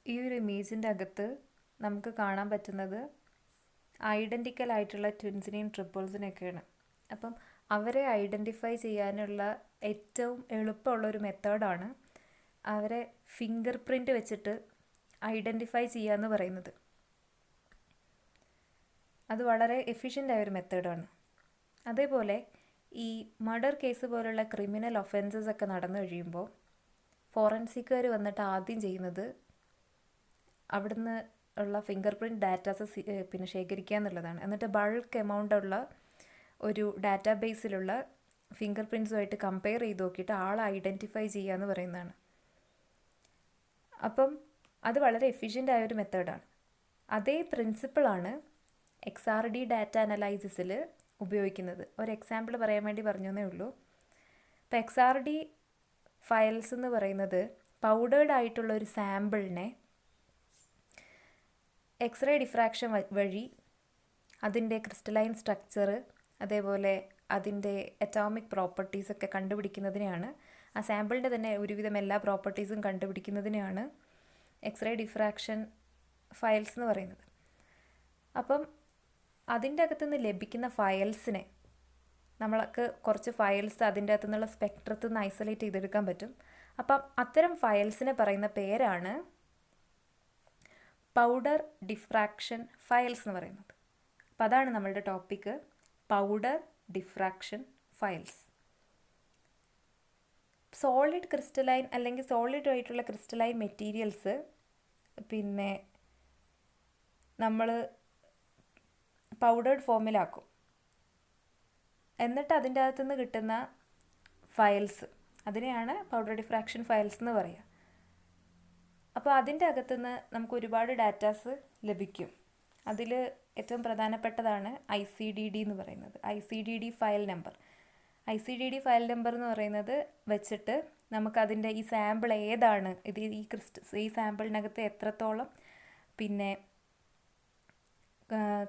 ഈ ഒരു ഇമേജിൻ്റെ അകത്ത് നമുക്ക് കാണാൻ പറ്റുന്നത് ഐഡൻറ്റിക്കൽ ആയിട്ടുള്ള ട്വിൻസിനെയും ട്രിപ്പിൾസിനെയൊക്കെയാണ്. അപ്പം അവരെ ഐഡൻറ്റിഫൈ ചെയ്യാനുള്ള ഏറ്റവും എളുപ്പമുള്ളൊരു മെത്തേഡാണ് അവരെ ഫിംഗർ പ്രിൻ്റ് വെച്ചിട്ട് ഐഡൻറ്റിഫൈ ചെയ്യുക എന്ന് പറയുന്നത്. അത് വളരെ എഫിഷ്യൻ്റ് ആയൊരു മെത്തേഡാണ്. അതേപോലെ ഈ മർഡർ കേസ് പോലുള്ള ക്രിമിനൽ ഒഫൻസസ് ഒക്കെ നടന്നു കഴിയുമ്പോൾ ഫോറൻസിക്കുകാർ വന്നിട്ട് ആദ്യം ചെയ്യുന്നത് അവിടുന്ന് ഉള്ള ഫിംഗർ പ്രിൻറ്റ് ഡാറ്റാസ് ശേഖരിക്കുക എന്നുള്ളതാണ്. എന്നിട്ട് ബൾക്ക് എമൗണ്ട് ഉള്ള ഒരു ഡാറ്റാബേസിലുള്ള ഫിംഗർ പ്രിൻറ്റ്സുമായിട്ട് കമ്പയർ ചെയ്ത് നോക്കിയിട്ട് ആളെ ഐഡൻറ്റിഫൈ ചെയ്യുക എന്ന് പറയുന്നതാണ്. അപ്പം അത് വളരെ എഫിഷ്യൻ്റ് ആയൊരു മെത്തേഡാണ്. അതേ പ്രിൻസിപ്പിളാണ് XRD ഡാറ്റ അനലൈസിസിൽ ഉപയോഗിക്കുന്നത്. ഒരു എക്സാമ്പിൾ പറയാൻ വേണ്ടി പറഞ്ഞതേ ഉള്ളൂ. ഇപ്പോൾ XRD ഫയൽസ് എന്ന് പറയുന്നത് പൗഡേർഡ് ആയിട്ടുള്ള ഒരു സാമ്പിളിനെ എക്സ്റേ ഡിഫ്രാക്ഷൻ വഴി അതിൻ്റെ ക്രിസ്റ്റലൈൻ സ്ട്രക്ചർ, അതേപോലെ അതിൻ്റെ അറ്റോമിക് പ്രോപ്പർട്ടീസൊക്കെ കണ്ടുപിടിക്കുന്നതിനെയാണ്, ആ സാമ്പിളിൻ്റെ തന്നെ ഒരുവിധം എല്ലാ പ്രോപ്പർട്ടീസും കണ്ടുപിടിക്കുന്നതിനെയാണ് എക്സ്റേ ഡിഫ്രാക്ഷൻ ഫയൽസ് എന്ന് പറയുന്നത്. അപ്പം അതിൻ്റെ അകത്തുനിന്ന് ലഭിക്കുന്ന ഫയൽസിനെ നമ്മൾക്ക് കുറച്ച് ഫയൽസ് അതിൻ്റെ അകത്തു നിന്നുള്ള സ്പെക്ട്രത്തിൽ നിന്ന് ഐസൊലേറ്റ് ചെയ്തെടുക്കാൻ പറ്റും. അപ്പം അത്തരം ഫയൽസിനെ പറയുന്ന പേരാണ് പൗഡർ ഡിഫ്രാക്ഷൻ ഫയൽസ് എന്ന് പറയുന്നത്. അപ്പം അതാണ് നമ്മളുടെ topic, powder diffraction files. Solid crystalline അല്ലെങ്കിൽ സോളിഡ് ആയിട്ടുള്ള ക്രിസ്റ്റലൈൻ മെറ്റീരിയൽസ് പിന്നെ നമ്മൾ പൗഡേർഡ് ഫോമിലാക്കും. എന്നിട്ട് അതിൻ്റെ അകത്തുനിന്ന് കിട്ടുന്ന ഫയൽസ് അതിനെയാണ് പൗഡർ ഡിഫ്രാക്ഷൻ ഫയൽസ് എന്ന് പറയുക. അപ്പോൾ അതിൻ്റെ അകത്തുനിന്ന് നമുക്ക് ഒരുപാട് ഡാറ്റാസ് ലഭിക്കും. അതിൽ ഏറ്റവും പ്രധാനപ്പെട്ടതാണ് ICDD എന്ന് പറയുന്നത്, ICDD file number. ICDD file number എന്ന് പറയുന്നത് വെച്ചിട്ട് നമുക്കതിൻ്റെ ഈ സാമ്പിൾ ഏതാണ്, ഇത് ഈ സാമ്പിളിനകത്ത് എത്രത്തോളം പിന്നെ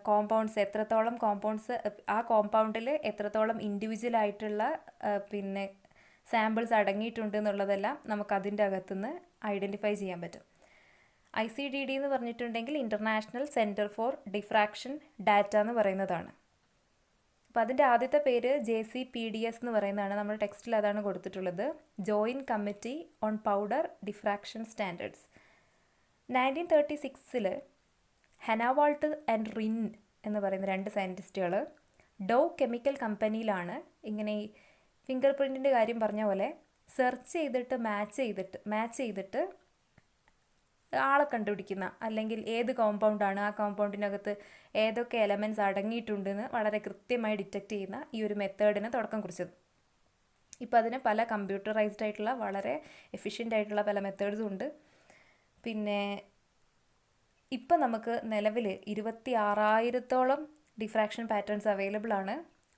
കോമ്പൗണ്ട്സ്, എത്രത്തോളം കോമ്പൗണ്ട്സ്, ആ കോമ്പൗണ്ടിൽ എത്രത്തോളം ഇൻഡിവിജ്വൽ ആയിട്ടുള്ള പിന്നെ സാമ്പിൾസ് അടങ്ങിയിട്ടുണ്ട് എന്നുള്ളതെല്ലാം നമുക്ക് അതിൻ്റെ അകത്തുനിന്ന് ഐഡൻറ്റിഫൈ ചെയ്യാൻ പറ്റും. ICDD എന്ന് പറഞ്ഞിട്ടുണ്ടെങ്കിൽ international centre for diffraction data എന്ന് പറയുന്നതാണ്. അപ്പോൾ അതിൻ്റെ ആദ്യത്തെ പേര് JCPDS എന്ന് പറയുന്നതാണ്. നമ്മുടെ ടെക്സ്റ്റിൽ അതാണ് കൊടുത്തിട്ടുള്ളത്, joint committee on powder diffraction standards. 1936 Hanawalt and Rinn എന്ന് പറയുന്ന രണ്ട് സയൻറ്റിസ്റ്റുകൾ ഡോ കെമിക്കൽ കമ്പനിയിലാണ് ഇങ്ങനെ ഈ ഫിംഗർ പ്രിൻറ്റിൻ്റെ കാര്യം പറഞ്ഞ പോലെ സെർച്ച് ചെയ്തിട്ട് മാച്ച് ചെയ്തിട്ട് ആളെ കണ്ടുപിടിക്കുന്ന, അല്ലെങ്കിൽ ഏത് കോമ്പൗണ്ടാണ്, ആ കോമ്പൗണ്ടിനകത്ത് ഏതൊക്കെ എലമെൻറ്റ്സ് അടങ്ങിയിട്ടുണ്ടെന്ന് വളരെ കൃത്യമായി ഡിറ്റക്റ്റ് ചെയ്യുന്ന ഈ ഒരു മെത്തേഡിന് തുടക്കം കുറിച്ചത്. ഇപ്പോൾ അതിന് പല കമ്പ്യൂട്ടറൈസ്ഡ് ആയിട്ടുള്ള വളരെ എഫിഷ്യൻ്റ് ആയിട്ടുള്ള പല മെത്തേഡ്സും ഉണ്ട്. പിന്നെ ഇപ്പം നമുക്ക് നിലവിൽ 26,000-ഓളം ഡിഫ്രാക്ഷൻ പാറ്റേൺസ് അവൈലബിൾ ആണ്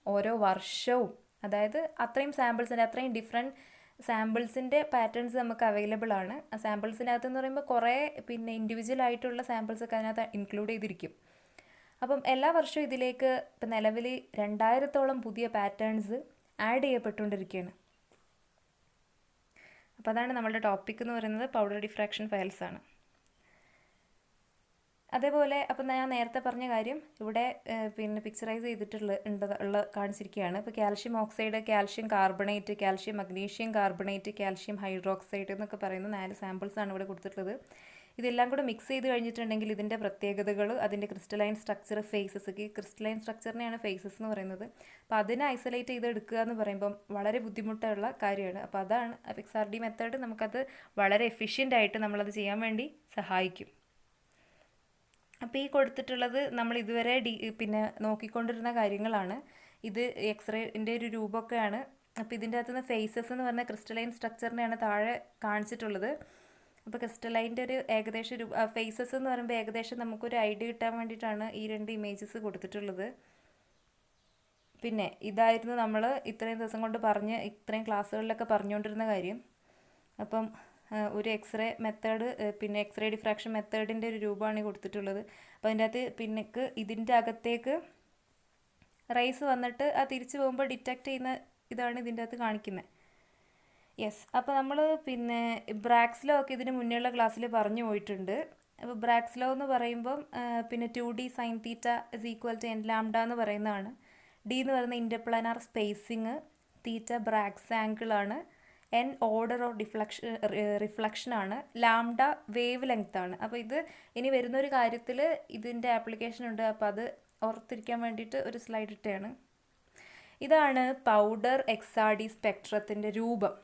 ഓരോ വർഷവും. അതായത് അത്രയും സാമ്പിൾസിൻ്റെ, അത്രയും ഡിഫറെൻറ്റ് സാമ്പിൾസിൻ്റെ പാറ്റേൺസ് നമുക്ക് അവൈലബിൾ ആണ്. ആ സാമ്പിൾസിനകത്ത് എന്ന് പറയുമ്പോൾ കുറേ പിന്നെ ഇൻഡിവിജ്വൽ ആയിട്ടുള്ള സാമ്പിൾസൊക്കെ അതിനകത്ത് ഇൻക്ലൂഡ് ചെയ്തിരിക്കും. അപ്പം എല്ലാ വർഷവും ഇതിലേക്ക് ഇപ്പം നിലവിൽ 2,000-ഓളം പുതിയ പാറ്റേൺസ് ആഡ് ചെയ്യപ്പെട്ടുകൊണ്ടിരിക്കുകയാണ്. അപ്പോൾ അതാണ് നമ്മളുടെ ടോപ്പിക് എന്ന് പറയുന്നത്, പൗഡർ ഡിഫ്രാക്ഷൻ ഫയൽസ് ആണ്. അതേപോലെ അപ്പം ഞാൻ നേരത്തെ പറഞ്ഞ കാര്യം ഇവിടെ പിന്നെ പിക്ചറൈസ് ചെയ്തിട്ടുള്ള കാണിച്ചിരിക്കുകയാണ്. ഇപ്പോൾ calcium oxide, calcium carbonate, calcium magnesium carbonate, calcium hydroxide എന്നൊക്കെ പറയുന്ന 4 സാമ്പിൾസാണ് ഇവിടെ കൊടുത്തിട്ടുള്ളത്. ഇതെല്ലാം കൂടെ മിക്സ് ചെയ്ത് കഴിഞ്ഞിട്ടുണ്ടെങ്കിൽ ഇതിൻ്റെ പ്രത്യേകതകൾ, അതിൻ്റെ ക്രിസ്റ്റലൈൻ സ്ട്രക്ചർ, ഫേസസ്, ഈ ക്രിസ്റ്റലൈൻ സ്ട്രക്ചറിനെയാണ് ഫേസസ് എന്ന് പറയുന്നത്. അപ്പോൾ അതിനെ ഐസൊലേറ്റ് ചെയ്ത് എടുക്കുക എന്ന് പറയുമ്പം വളരെ ബുദ്ധിമുട്ടുള്ള കാര്യമാണ്. അപ്പോൾ അതാണ് XRD മെത്തേഡ്, നമുക്കത് വളരെ എഫിഷ്യൻ്റ് ആയിട്ട് നമ്മളത് ചെയ്യാൻ വേണ്ടി സഹായിക്കും. അപ്പോൾ ഈ കൊടുത്തിട്ടുള്ളത് നമ്മൾ ഇതുവരെ പിന്നെ നോക്കിക്കൊണ്ടിരുന്ന കാര്യങ്ങളാണ്. ഇത് എക്സ്റേൻ്റെ ഒരു രൂപമൊക്കെയാണ്. അപ്പോൾ ഇതിൻ്റെ അകത്തുനിന്ന് ഫേസസ് എന്ന് പറഞ്ഞ ക്രിസ്റ്റലൈൻ സ്ട്രക്ചറിനെയാണ് താഴെ കാണിച്ചിട്ടുള്ളത്. അപ്പോൾ ക്രിസ്റ്റലൈൻ്റെ ഒരു ഏകദേശം ഫേസസ് എന്ന് പറയുമ്പോൾ ഏകദേശം നമുക്കൊരു ഐഡിയ കിട്ടാൻ വേണ്ടിയിട്ടാണ് ഈ 2 ഇമേജസ് കൊടുത്തിട്ടുള്ളത്. പിന്നെ ഇതായിരുന്നു നമ്മൾ ഇത്രയും ദിവസം കൊണ്ട് ഇത്രയും ക്ലാസ്സുകളിലൊക്കെ പറഞ്ഞുകൊണ്ടിരുന്ന കാര്യം. അപ്പം ഒരു എക്സ്റേ മെത്തേഡ്, പിന്നെ എക്സ്റേ ഡിഫ്രാക്ഷൻ മെത്തേഡിൻ്റെ ഒരു രൂപമാണ് കൊടുത്തിട്ടുള്ളത്. അപ്പോൾ അതിൻ്റെ അകത്ത് ഇതിൻ്റെ അകത്തേക്ക് റൈസ് വന്നിട്ട് ആ തിരിച്ചു പോകുമ്പോൾ ഡിറ്റക്റ്റ് ചെയ്യുന്ന ഇതാണ് ഇതിൻ്റെ അകത്ത് കാണിക്കുന്നത്. യെസ്, അപ്പോൾ നമ്മൾ പിന്നെ ബ്രാക്സ് ലോ ഒക്കെ ഇതിന് മുന്നേയുള്ള ക്ലാസ്സിൽ പറഞ്ഞു പോയിട്ടുണ്ട്. അപ്പോൾ ബ്രാക്സ് ലോ എന്ന് പറയുമ്പം പിന്നെ 2D sine theta is equal to n lambda എന്ന് പറയുന്നതാണ്. ഡി എന്ന് പറയുന്ന ഇൻ്റർപ്ലാനാർ സ്പേസിങ്, തീറ്റ ബ്രാക്സ് ആംഗിളാണ്, എൻ ഓർഡർ ഓഫ് റിഫ്ലക്ഷനാണ്, ലാംഡ വേവ് ലെങ്ത് ആണ്. അപ്പോൾ ഇത് ഇനി വരുന്നൊരു കാര്യത്തിൽ ഇതിൻ്റെ ആപ്ലിക്കേഷൻ ഉണ്ട്. അപ്പോൾ അത് ഓർത്തിരിക്കാൻ വേണ്ടിയിട്ട് ഒരു സ്ലൈഡ് ഇട്ടാണ്. ഇതാണ് പൗഡർ XRD സ്പെക്ട്രത്തിൻ്റെ രൂപം.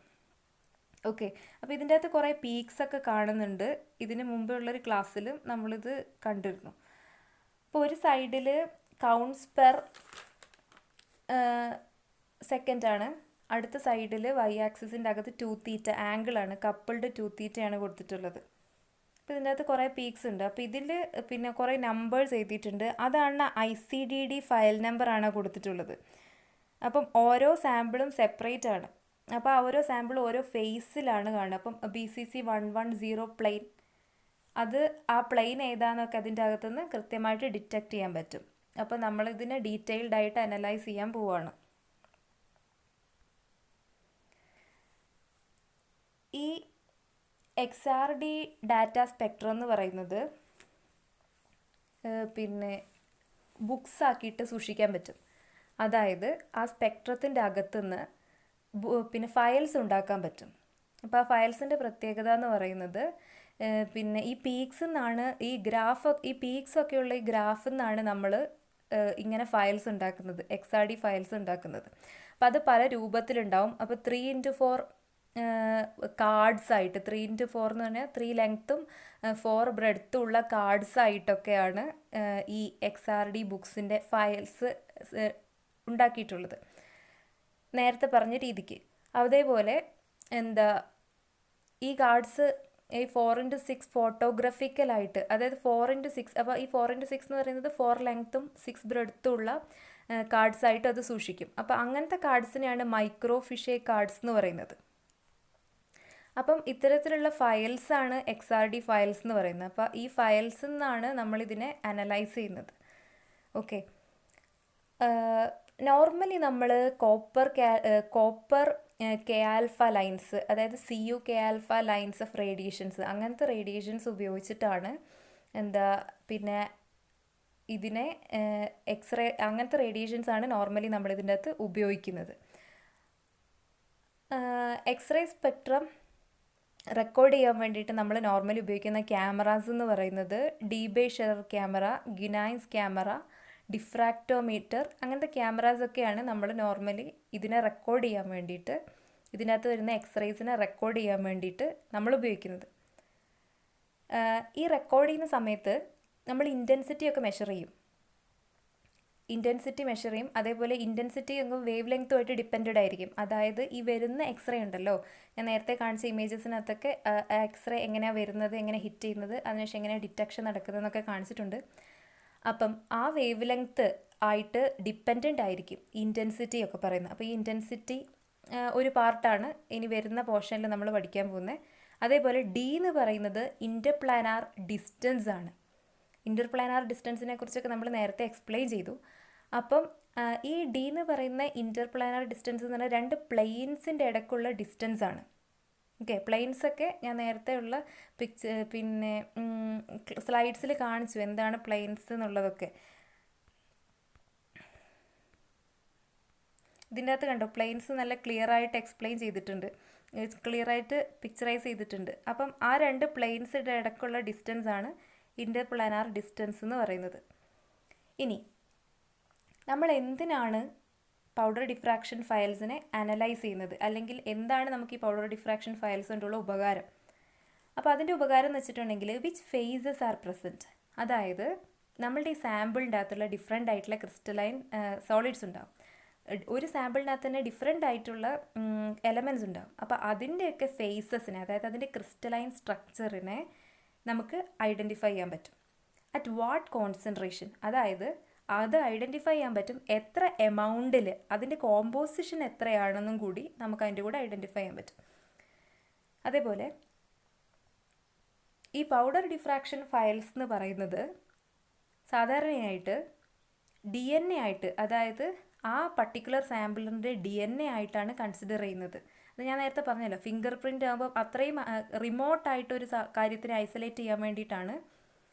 ഓക്കെ, അപ്പോൾ ഇതിൻ്റെ അകത്ത് കുറേ പീക്സ് ഒക്കെ കാണുന്നുണ്ട്. ഇതിന് മുമ്പുള്ളൊരു ക്ലാസ്സിലും നമ്മളിത് കണ്ടിരുന്നു. അപ്പോൾ ഒരു സൈഡിൽ കൗണ്ട്സ് പെർ സെക്കൻഡാണ്, അടുത്ത സൈഡിൽ y ആക്സിസിൻ്റെ അകത്ത് 2θ ആംഗിളാണ്, കപ്പിൾഡ് 2θയാണ് കൊടുത്തിട്ടുള്ളത്. അപ്പോൾ ഇതിൻ്റെ അകത്ത് കുറേ പീക്സ് ഉണ്ട്. അപ്പോൾ ഇതിൽ പിന്നെ കുറേ നമ്പേഴ്സ് എഴുതിയിട്ടുണ്ട്. അതാണ് ICDD ഫയൽ നമ്പറാണ് കൊടുത്തിട്ടുള്ളത്. അപ്പം ഓരോ സാമ്പിളും സെപ്പറേറ്റ് ആണ്. അപ്പോൾ ആ ഓരോ സാമ്പിളും ഓരോ ഫേസിലാണ് കാണുക. അപ്പം BCC 110 പ്ലെയിൻ, അത് ആ പ്ലെയിൻ ഏതാണെന്നൊക്കെ അതിൻ്റെ അകത്തുനിന്ന് കൃത്യമായിട്ട് ഡിറ്റക്റ്റ് ചെയ്യാൻ പറ്റും. അപ്പോൾ നമ്മളിതിനെ ഡീറ്റെയിൽഡ് ആയിട്ട് അനലൈസ് ചെയ്യാൻ പോവുകയാണ്. ഈ XRD ഡാറ്റ സ്പെക്ട്രം എന്ന് പറയുന്നത് പിന്നെ ബുക്സ് ആക്കിയിട്ട് സൂക്ഷിക്കാൻ പറ്റും. അതായത് ആ സ്പെക്ട്രത്തിൻ്റെ അകത്തുനിന്ന് പിന്നെ ഫയൽസ് ഉണ്ടാക്കാൻ പറ്റും. അപ്പോൾ ആ ഫയൽസിൻ്റെ പ്രത്യേകത എന്ന് പറയുന്നത് പിന്നെ ഈ പീക്സ് നിന്നാണ് ഈ പീക്സ് ഒക്കെയുള്ള ഈ ഗ്രാഫിൽ നിന്നാണ് നമ്മൾ ഇങ്ങനെ ഫയൽസ് ഉണ്ടാക്കുന്നത്, XRD ഫയൽസ് ഉണ്ടാക്കുന്നത്. അപ്പോൾ അത് പല രൂപത്തിലുണ്ടാവും. അപ്പോൾ 3x4 കാർഡ്സ് ആയിട്ട്, 3x4 എന്ന് പറഞ്ഞാൽ 3 ലെങ്ത്തും 4 ബ്രെഡ്ത്തും ഉള്ള കാർഡ്സ് ആയിട്ടൊക്കെയാണ് ഈ XRD ബുക്സിൻ്റെ ഫയൽസ് ഉണ്ടാക്കിയിട്ടുള്ളത്, നേരത്തെ പറഞ്ഞ രീതിക്ക്. അതേപോലെ ഈ കാർഡ്സ് ഈ 4x6 ഫോട്ടോഗ്രാഫിക്കലായിട്ട്, അതായത് 4x6, അപ്പോൾ ഈ 4x6 എന്ന് പറയുന്നത് 4 ലെങ്ത്തും 6 ബ്രെഡ്ത്തും ഉള്ള കാർഡ്സ് ആയിട്ട് അത് സൂക്ഷിക്കും. അപ്പോൾ അങ്ങനത്തെ കാർഡ്സിനെയാണ് മൈക്രോഫിഷേ കാർഡ്സ് എന്ന് പറയുന്നത്. അപ്പം ഇത്തരത്തിലുള്ള ഫയൽസാണ് XRD ഫയൽസ് എന്ന് പറയുന്നത്. അപ്പോൾ ഈ ഫയൽസിൽ നിന്നാണ് നമ്മളിതിനെ അനലൈസ് ചെയ്യുന്നത്. ഓക്കെ, നോർമലി നമ്മൾ കോപ്പർ കെ ആൽഫ ലൈൻസ്, അതായത് CuK alpha lines of radiations, അങ്ങനത്തെ റേഡിയേഷൻസ് ഉപയോഗിച്ചിട്ടാണ് പിന്നെ ഇതിനെ എക്സ്റേ, അങ്ങനത്തെ റേഡിയേഷൻസ് ആണ് നോർമലി നമ്മളിതിൻ്റെ അകത്ത് ഉപയോഗിക്കുന്നത്. എക്സ്റേ സ്പെക്ട്രം റെക്കോർഡ് ചെയ്യാൻ വേണ്ടിയിട്ട് നമ്മൾ നോർമലി ഉപയോഗിക്കുന്ന ക്യാമറാസ് എന്ന് പറയുന്നത് ഡീബേ ഷെറർ ക്യാമറ, ഗിനൈൻസ് ക്യാമറ, ഡിഫ്രാക്ടോമീറ്റർ, അങ്ങനത്തെ ക്യാമറാസൊക്കെയാണ് നമ്മൾ നോർമലി ഇതിനെ റെക്കോർഡ് ചെയ്യാൻ വേണ്ടിയിട്ട്, ഇതിനകത്ത് വരുന്ന എക്സ്റേസിനെ റെക്കോർഡ് ചെയ്യാൻ വേണ്ടിയിട്ട് നമ്മൾ ഉപയോഗിക്കുന്നത്. ഈ റെക്കോർഡ് ചെയ്യുന്ന സമയത്ത് നമ്മൾ ഇൻറ്റൻസിറ്റിയൊക്കെ മെഷർ ചെയ്യും. അതേപോലെ ഇൻറ്റൻസിറ്റി വേവ് ലെങ്ത്തുമായിട്ട് ഡിപ്പെൻഡഡ് ആയിരിക്കും. അതായത് ഈ വരുന്ന എക്സ്റേ ഉണ്ടല്ലോ, ഞാൻ നേരത്തെ കാണിച്ച ഇമേജസിനകത്തൊക്കെ എക്സ്റേ എങ്ങനെയാണ് വരുന്നത്, എങ്ങനെ ഹിറ്റ് ചെയ്യുന്നത്, അതിനുശേഷം എങ്ങനെയാണ് ഡിറ്റക്ഷൻ നടക്കുന്നതെന്നൊക്കെ കാണിച്ചിട്ടുണ്ട്. അപ്പം ആ വേവ് ലെങ്ത്ത് ആയിട്ട് ഡിപ്പെൻഡൻ്റ് ആയിരിക്കും ഇൻറ്റൻസിറ്റി ഒക്കെ പറയുന്നത്. അപ്പോൾ ഈ ഇൻറ്റൻസിറ്റി ഒരു പാർട്ടാണ് ഇനി വരുന്ന പോർഷനിൽ നമ്മൾ പഠിക്കാൻ പോകുന്നത്. അതേപോലെ D എന്ന് പറയുന്നത് ഇൻ്റർപ്ലാനാർ ഡിസ്റ്റൻസ് ആണ്. ഇൻ്റർപ്ലാനാർ ഡിസ്റ്റൻസിനെ കുറിച്ചൊക്കെ നമ്മൾ നേരത്തെ എക്സ്പ്ലെയിൻ ചെയ്തു. അപ്പം ഈ D എന്ന് പറയുന്ന ഇൻ്റർപ്ലാനാർ ഡിസ്റ്റൻസ് എന്ന് പറഞ്ഞാൽ 2 പ്ലെയിൻസിൻ്റെ ഇടയ്ക്കുള്ള ഡിസ്റ്റൻസ് ആണ്. ഓക്കെ, പ്ലെയിൻസൊക്കെ ഞാൻ നേരത്തെ ഉള്ള പിന്നെ സ്ലൈഡ്സിൽ കാണിച്ചു എന്താണ് പ്ലെയിൻസ് എന്നുള്ളതൊക്കെ. ഇതിൻ്റെ അകത്ത് കണ്ടോ, പ്ലെയിൻസ് നല്ല ക്ലിയർ ആയിട്ട് എക്സ്പ്ലെയിൻ ചെയ്തിട്ടുണ്ട്, ക്ലിയർ ആയിട്ട് പിക്ചറൈസ് ചെയ്തിട്ടുണ്ട്. അപ്പം ആ 2 പ്ലെയിൻസിൻ്റെ ഇടയ്ക്കുള്ള ഡിസ്റ്റൻസ് ആണ് ഇൻ്റർപ്ലാനാർ ഡിസ്റ്റൻസ് എന്ന് പറയുന്നത്. ഇനി നമ്മൾ എന്തിനാണ് പൗഡർ ഡിഫ്രാക്ഷൻ ഫയൽസിനെ അനലൈസ് ചെയ്യുന്നത്, അല്ലെങ്കിൽ എന്താണ് നമുക്ക് ഈ പൗഡർ ഡിഫ്രാക്ഷൻ ഫയൽസ് കൊണ്ടുള്ള ഉപകാരം? അപ്പോൾ അതിൻ്റെ ഉപകാരം എന്ന് വെച്ചിട്ടുണ്ടെങ്കിൽ വിച്ച് ഫേസസ് ആർ പ്രസൻറ്റ്, അതായത് നമ്മളുടെ ഈ സാമ്പിളിൻ്റെ അകത്തുള്ള ഡിഫറെൻ്റ് ആയിട്ടുള്ള ക്രിസ്റ്റലൈൻ സോളിഡ്സ് ഉണ്ടാവും. ഒരു സാമ്പിളിനകത്ത് തന്നെ ഡിഫറെൻ്റ് ആയിട്ടുള്ള എലമെൻറ്റ്സ് ഉണ്ടാവും. അപ്പോൾ അതിൻ്റെയൊക്കെ ഫേസസിനെ, അതായത് അതിൻ്റെ ക്രിസ്റ്റലൈൻ സ്ട്രക്ചറിനെ നമുക്ക് ഐഡൻറ്റിഫൈ ചെയ്യാൻ പറ്റും. അറ്റ് വാട്ട് കോൺസെൻട്രേഷൻ, അതായത് അത് ഐഡൻറ്റിഫൈ ചെയ്യാൻ പറ്റും എത്ര എമൗണ്ടിൽ, അതിൻ്റെ കോമ്പോസിഷൻ എത്രയാണെന്നും കൂടി നമുക്ക് അതിൻ്റെ കൂടെ ഐഡൻറ്റിഫൈ ചെയ്യാൻ പറ്റും. അതേപോലെ ഈ പൗഡർ ഡിഫ്രാക്ഷൻ ഫയൽസ് എന്ന് പറയുന്നത് സാധാരണയായിട്ട് DNA ആയിട്ട്, അതായത് ആ പർട്ടിക്കുലർ സാമ്പിളിൻ്റെ DNA ആയിട്ടാണ് കൺസിഡർ ചെയ്യുന്നത്. അത് ഞാൻ നേരത്തെ പറഞ്ഞല്ലോ, ഫിംഗർ പ്രിൻ്റ് ആകുമ്പോൾ അത്രയും റിമോട്ടായിട്ടൊരു കാര്യത്തിനെ ഐസൊലേറ്റ് ചെയ്യാൻ വേണ്ടിയിട്ടാണ്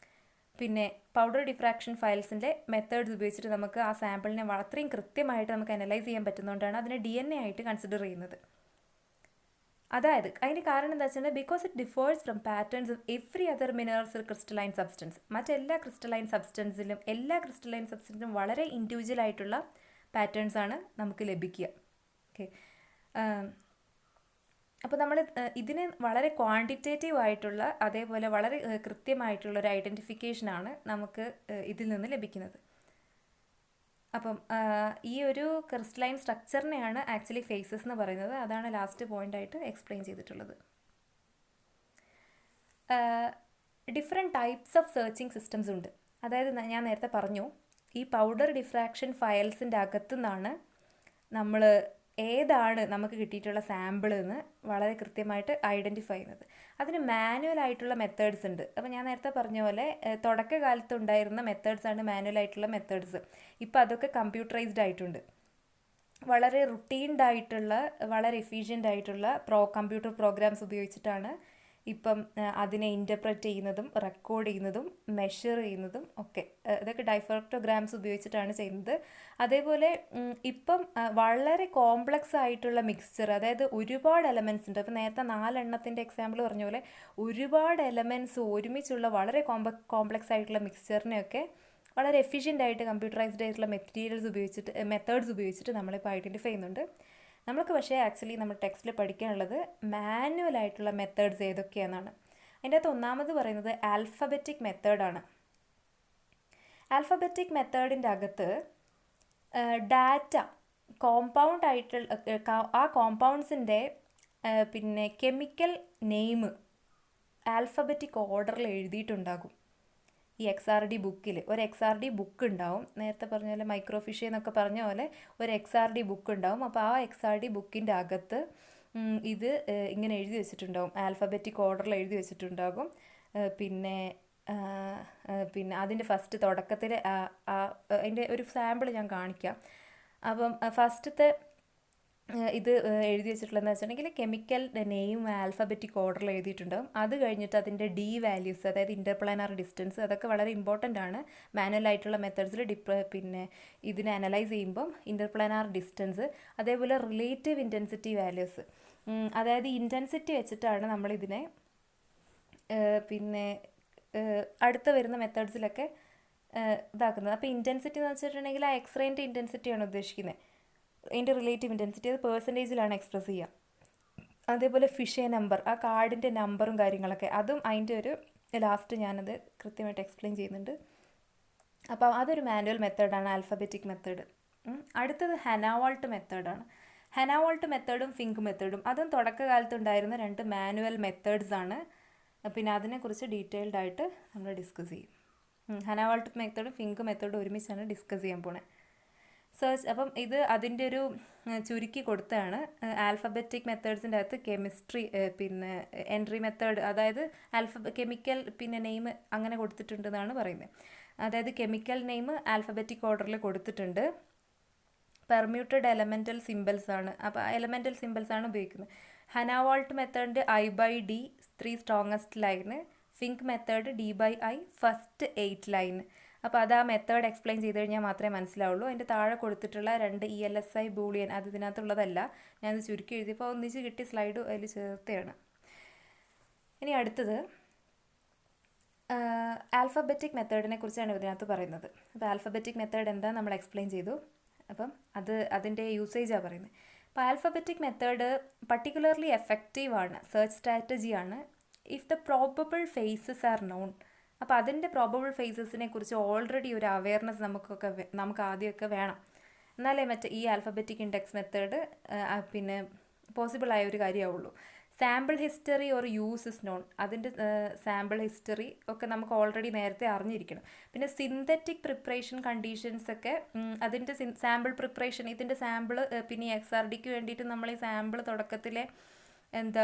പിന്നെ പൗഡർ ഡിഫ്രാക്ഷൻ ഫയൽസിൻ്റെ മെത്തേഡ്സ് ഉപയോഗിച്ചിട്ട് നമുക്ക് ആ സാമ്പിളിനെ അത്രയും കൃത്യമായിട്ട് നമുക്ക് അനലൈസ് ചെയ്യാൻ പറ്റുന്നതുകൊണ്ടാണ് അതിനെ DNA ആയിട്ട് കൺസിഡർ ചെയ്യുന്നത്. അതായത് അതിൻ്റെ കാരണം എന്താ വെച്ചാൽ because it differs from patterns of every other minerals crystalline substance. മറ്റെല്ലാ ക്രിസ്റ്റലൈൻ സബ്സ്റ്റൻസിലും വളരെ ഇൻഡിവിജ്വൽ ആയിട്ടുള്ള പാറ്റേൺസ് ആണ് നമുക്ക് ലഭിക്കുക. ഓക്കെ, അപ്പോൾ നമ്മൾ ഇതിന് വളരെ ക്വാണ്ടിറ്റേറ്റീവ് ആയിട്ടുള്ള അതേപോലെ വളരെ കൃത്യമായിട്ടുള്ള ഒരു ഐഡൻറ്റിഫിക്കേഷനാണ് നമുക്ക് ഇതിൽ നിന്ന് ലഭിക്കുന്നത്. അപ്പം ഈ ഒരു ക്രിസ്റ്റലൈൻ സ്ട്രക്ചറിനെയാണ് ആക്ച്വലി ഫേസസ് എന്ന് പറയുന്നത്. അതാണ് ലാസ്റ്റ് പോയിൻ്റായിട്ട് എക്സ്പ്ലെയിൻ ചെയ്തിട്ടുള്ളത്. Different types of searching systems ഉണ്ട്. അതായത് ഞാൻ നേരത്തെ പറഞ്ഞു, ഈ പൗഡർ ഡിഫ്രാക്ഷൻ ഫയൽസിൻ്റെ അകത്തുനിന്നാണ് നമ്മൾ ഏതാണ് നമുക്ക് കിട്ടിയിട്ടുള്ള സാമ്പിൾ എന്ന് വളരെ കൃത്യമായിട്ട് ഐഡൻറ്റിഫൈ ചെയ്യുന്നത്. അതിന് മാനുവൽ ആയിട്ടുള്ള മെത്തേഡ്സ് ഉണ്ട്. അപ്പോൾ ഞാൻ നേരത്തെ പറഞ്ഞ പോലെ തുടക്കകാലത്ത് ഉണ്ടായിരുന്ന മെത്തേഡ്സാണ് മാനുവൽ ആയിട്ടുള്ള മെത്തേഡ്സ്. ഇപ്പോൾ അതൊക്കെ കമ്പ്യൂട്ടറൈസ്ഡ് ആയിട്ടുണ്ട്. വളരെ റുട്ടീൻഡ് ആയിട്ടുള്ള വളരെ എഫീഷ്യൻ്റ് ആയിട്ടുള്ള കമ്പ്യൂട്ടർ പ്രോഗ്രാംസ് ഉപയോഗിച്ചിട്ടാണ് ഇപ്പം അതിനെ ഇൻ്റർപ്രറ്റ് ചെയ്യുന്നതും റെക്കോർഡ് ചെയ്യുന്നതും മെഷർ ചെയ്യുന്നതും ഒക്കെ. ഇതൊക്കെ ഡൈഫ്രാക്ടോഗ്രാംസ് ഉപയോഗിച്ചിട്ടാണ് ചെയ്യുന്നത്. അതേപോലെ ഇപ്പം വളരെ കോംപ്ലക്സ് ആയിട്ടുള്ള മിക്സ്ചർ, അതായത് ഒരുപാട് എലമെൻറ്റ്സ് ഉണ്ട്. അപ്പോൾ നേരത്തെ 4 എണ്ണത്തിൻ്റെ എക്സാമ്പിൾ പറഞ്ഞ പോലെ ഒരുപാട് എലമെൻറ്റ്സ് ഒരുമിച്ചുള്ള വളരെ കോംപ്ലക്സ് ആയിട്ടുള്ള മിക്സ്ചറിനെയൊക്കെ വളരെ എഫിഷ്യൻ്റ് ആയിട്ട് കമ്പ്യൂട്ടറൈസ്ഡ് ആയിട്ടുള്ള മെത്തേഡ്സ് ഉപയോഗിച്ചിട്ട് നമ്മളിപ്പോൾ ഐഡൻറ്റിഫൈ ചെയ്യുന്നുണ്ട്. നമുക്ക് പക്ഷേ ആക്ച്വലി നമ്മൾ ടെക്സ്റ്റിൽ പഠിക്കാനുള്ളത് മാനുവൽ ആയിട്ടുള്ള മെത്തേഡ്സ് ഏതൊക്കെയാണെന്നാണ്. അതിൻ്റെ അകത്ത് ഒന്നാമത് പറയുന്നത് ആൽഫബറ്റിക് മെത്തേഡാണ്. ആൽഫബറ്റിക് മെത്തേഡിൻ്റെ അകത്ത് ഡാറ്റ കോമ്പൗണ്ട് ആയിട്ടുള്ള ആ കോമ്പൗണ്ട്സിൻ്റെ പിന്നെ കെമിക്കൽ നെയിം ആൽഫബറ്റിക് ഓർഡറിൽ എഴുതിയിട്ടുണ്ടാകും. ഈ XRD ബുക്കിൽ ഒരു XRD ബുക്ക് ഉണ്ടാവും. നേരത്തെ പറഞ്ഞ പോലെ മൈക്രോഫിഷ് എന്നൊക്കെ പറഞ്ഞ പോലെ ഒരു XRD ബുക്ക് ഉണ്ടാവും. അപ്പോൾ ആ XRD ബുക്കിൻ്റെ അകത്ത് ഇത് ഇങ്ങനെ എഴുതി വെച്ചിട്ടുണ്ടാവും, ആൽഫബറ്റിക് ഓർഡറിൽ എഴുതി വെച്ചിട്ടുണ്ടാകും. പിന്നെ അതിൻ്റെ ഫസ്റ്റ് തുടക്കത്തിൽ അതിൻ്റെ ഒരു സാമ്പിൾ ഞാൻ കാണിക്കാം. അപ്പം ഫസ്റ്റത്തെ ഇത് എഴുതി വെച്ചിട്ടുള്ളതെന്ന് വെച്ചിട്ടുണ്ടെങ്കിൽ കെമിക്കൽ നെയിം ആൽഫബറ്റിക് ഓർഡറിൽ എഴുതിയിട്ടുണ്ടാകും. അത് കഴിഞ്ഞിട്ട് അതിൻ്റെ D വാല്യൂസ്, അതായത് ഇൻ്റർപ്ലാനർ ഡിസ്റ്റൻസ്, അതൊക്കെ വളരെ ഇമ്പോർട്ടൻ്റ് ആണ് മാനുവൽ ആയിട്ടുള്ള മെത്തേഡ്സിൽ. പിന്നെ ഇതിനെ അനലൈസ് ചെയ്യുമ്പം ഇൻ്റർപ്ലാനർ ഡിസ്റ്റൻസ്, അതേപോലെ റിലേറ്റീവ് ഇൻറ്റൻസിറ്റി വാല്യൂസ്, അതായത് ഇൻറ്റൻസിറ്റി വെച്ചിട്ടാണ് നമ്മളിതിനെ പിന്നെ അടുത്ത് വരുന്ന മെത്തേഡ്സിലൊക്കെ ഇതാക്കുന്നത്. അപ്പോൾ ഇൻറ്റൻസിറ്റി എന്ന് വെച്ചിട്ടുണ്ടെങ്കിൽ ആ എക്സ്റേൻ്റെ ഇൻറ്റൻസിറ്റിയാണ് ഉദ്ദേശിക്കുന്നത്. അതിൻ്റെ റിലേറ്റീവ് ഇൻറ്റൻസിറ്റി അത് പേഴ്സൻറ്റേജിലാണ് എക്സ്പ്രസ് ചെയ്യുക. അതേപോലെ ഫിഷേ നമ്പർ, ആ കാർഡിൻ്റെ നമ്പറും കാര്യങ്ങളൊക്കെ, അതും അതിൻ്റെ ഒരു ലാസ്റ്റ് ഞാനത് കൃത്യമായിട്ട് എക്സ്പ്ലെയിൻ ചെയ്യുന്നുണ്ട്. അപ്പോൾ അതൊരു മാനുവൽ മെത്തേഡാണ്, ആൽഫബറ്റിക് മെത്തേഡ്. അടുത്തത് ഹനാവാൾട്ട് മെത്തേഡാണ്. ഹനാവാൾട്ട് മെത്തേഡും ഫിങ്ക് മെത്തേഡും അതും തുടക്കകാലത്തുണ്ടായിരുന്ന 2 മാനുവൽ മെത്തേഡ്സ് ആണ്. പിന്നെ അതിനെക്കുറിച്ച് ഡീറ്റെയിൽഡ് ആയിട്ട് നമ്മൾ ഡിസ്കസ് ചെയ്യും. ഹനാവാൾട്ട് മെത്തേഡും ഫിങ്ക് മെത്തേഡും ഒരുമിച്ചാണ് ഡിസ്കസ് ചെയ്യാൻ പോണേ. അപ്പം ഇത് അതിൻ്റെ ഒരു ചുരുക്കി കൊടുത്താണ്. ആൽഫബറ്റിക് മെത്തേഡ്സിൻ്റെ അകത്ത് കെമിസ്ട്രി, പിന്നെ എൻട്രി മെത്തേഡ്, അതായത് കെമിക്കൽ പിന്നെ നെയിം അങ്ങനെ കൊടുത്തിട്ടുണ്ടെന്നാണ് പറയുന്നത്. അതായത് കെമിക്കൽ നെയിം ആൽഫബറ്റിക് ഓർഡറിൽ കൊടുത്തിട്ടുണ്ട്. പെർമ്യൂട്ടഡ് എലമെൻ്റൽ സിമ്പിൾസ് ആണ്. അപ്പോൾ എലമെൻ്റൽ സിമ്പിൾസ് ആണ് ഉപയോഗിക്കുന്നത്. ഹനാവാൾട്ട് മെത്തേഡിൻ്റെ I/D 3 strongest line, Fink method D/I first 8 line. അപ്പോൾ അത് ആ മെത്തേഡ് എക്സ്പ്ലെയിൻ ചെയ്ത് കഴിഞ്ഞാൽ മാത്രമേ മനസ്സിലാവുള്ളൂ. അതിൻ്റെ താഴെ കൊടുത്തിട്ടുള്ള 2 ELSI ബൂളിയൻ അത് ഇതിനകത്തുള്ളതല്ല, ഞാനത് ചുരുക്കി എഴുതിയപ്പോൾ ഒന്നിച്ച് കിട്ടി സ്ലൈഡ് അതിൽ ചേർത്തെയാണ്. ഇനി അടുത്തത് ആൽഫബറ്റിക് മെത്തേഡിനെ കുറിച്ചാണ് ഇതിനകത്ത് പറയുന്നത്. അപ്പോൾ ആൽഫബറ്റിക് മെത്തേഡ് എന്താണെന്ന് നമ്മൾ എക്സ്പ്ലെയിൻ ചെയ്തു. അപ്പം അതിൻ്റെ യൂസേജാണ് പറയുന്നത്. അപ്പോൾ ആൽഫബറ്റിക് മെത്തേഡ് പർട്ടിക്കുലർലി എഫക്റ്റീവാണ്, സെർച്ച് സ്ട്രാറ്റജിയാണ് if the probable phases are known. അപ്പോൾ അതിൻ്റെ പ്രോബബിൾ ഫേസസിനെ കുറിച്ച് ഓൾറെഡി ഒരു അവയർനെസ് നമുക്ക് ആദ്യമൊക്കെ വേണം. എന്നാലേ ഈ ആൽഫബറ്റിക് ഇൻഡെക്സ് മെത്തേഡ് പിന്നെ പോസിബിൾ ആയ ഒരു കാര്യമാവുള്ളൂ. Sample history or use is known, അതിൻ്റെ സാമ്പിൾ ഹിസ്റ്ററി ഒക്കെ നമുക്ക് ഓൾറെഡി നേരത്തെ അറിഞ്ഞിരിക്കണം. പിന്നെ സിന്തറ്റിക് പ്രിപ്പറേഷൻ കണ്ടീഷൻസ് ഒക്കെ, അതിൻ്റെ സാമ്പിൾ പ്രിപ്പറേഷൻ, ഇതിൻ്റെ സാമ്പിൾ പിന്നെ XRDക്ക് വേണ്ടിയിട്ട് നമ്മൾ ഈ സാമ്പിൾ തുടക്കത്തിലെ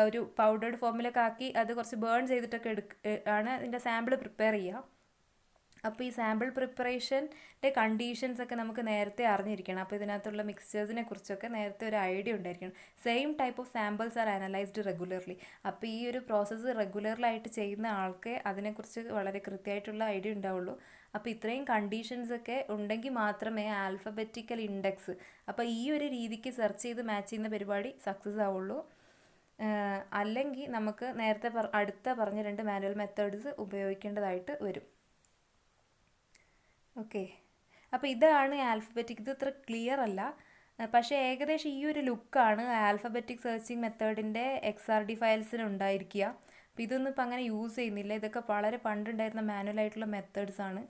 ഒരു പൗഡേർഡ് ഫോമിലൊക്കെ ആക്കി അത് കുറച്ച് ബേൺ ചെയ്തിട്ടൊക്കെ ആണ് ഇതിൻ്റെ സാമ്പിൾ പ്രിപ്പയർ ചെയ്യുക. അപ്പോൾ ഈ സാമ്പിൾ പ്രിപ്പറേഷൻ്റെ കണ്ടീഷൻസൊക്കെ നമുക്ക് നേരത്തെ അറിഞ്ഞിരിക്കണം. അപ്പോൾ ഇതിനകത്തുള്ള മിക്സ്ചേഴ്സിനെ കുറിച്ചൊക്കെ നേരത്തെ ഒരു ഐഡിയ ഉണ്ടായിരിക്കണം. Same type of samples R analysed regularly. അപ്പോൾ ഈ ഒരു പ്രോസസ്സ് റെഗുലറായിട്ട് ചെയ്യുന്ന ആൾക്ക് അതിനെക്കുറിച്ച് വളരെ കൃത്യമായിട്ടുള്ള ഐഡിയ ഉണ്ടാവുള്ളൂ. അപ്പോൾ ഇത്രയും കണ്ടീഷൻസൊക്കെ ഉണ്ടെങ്കിൽ മാത്രമേ ആൽഫബറ്റിക്കൽ ഇൻഡെക്സ്, അപ്പോൾ ഈ ഒരു രീതിക്ക് സെർച്ച് ചെയ്ത് മാച്ച് ചെയ്യുന്ന പരിപാടി സക്സസ് ആവുള്ളൂ. അല്ലെങ്കിൽ നമുക്ക് നേരത്തെ അടുത്ത പറഞ്ഞ 2 മാനുവൽ മെത്തേഡ്സ് ഉപയോഗിക്കേണ്ടതായിട്ട് വരും. ഓക്കെ, അപ്പോൾ ഇതാണ് ആൽഫബറ്റിക്. ഇത് ഇത്ര ക്ലിയർ അല്ല, പക്ഷേ ഏകദേശം ഈ ഒരു ലുക്കാണ് ആൽഫബറ്റിക് സെർച്ചിങ് മെത്തേഡിൻ്റെ XRD ഫയൽസിന് ഉണ്ടായിരിക്കുക. അപ്പോൾ ഇതൊന്നും ഇപ്പോൾ അങ്ങനെ യൂസ് ചെയ്യുന്നില്ല. ഇതൊക്കെ വളരെ പണ്ടുണ്ടായിരുന്ന മാനുവലായിട്ടുള്ള മെത്തേഡ്സാണ്.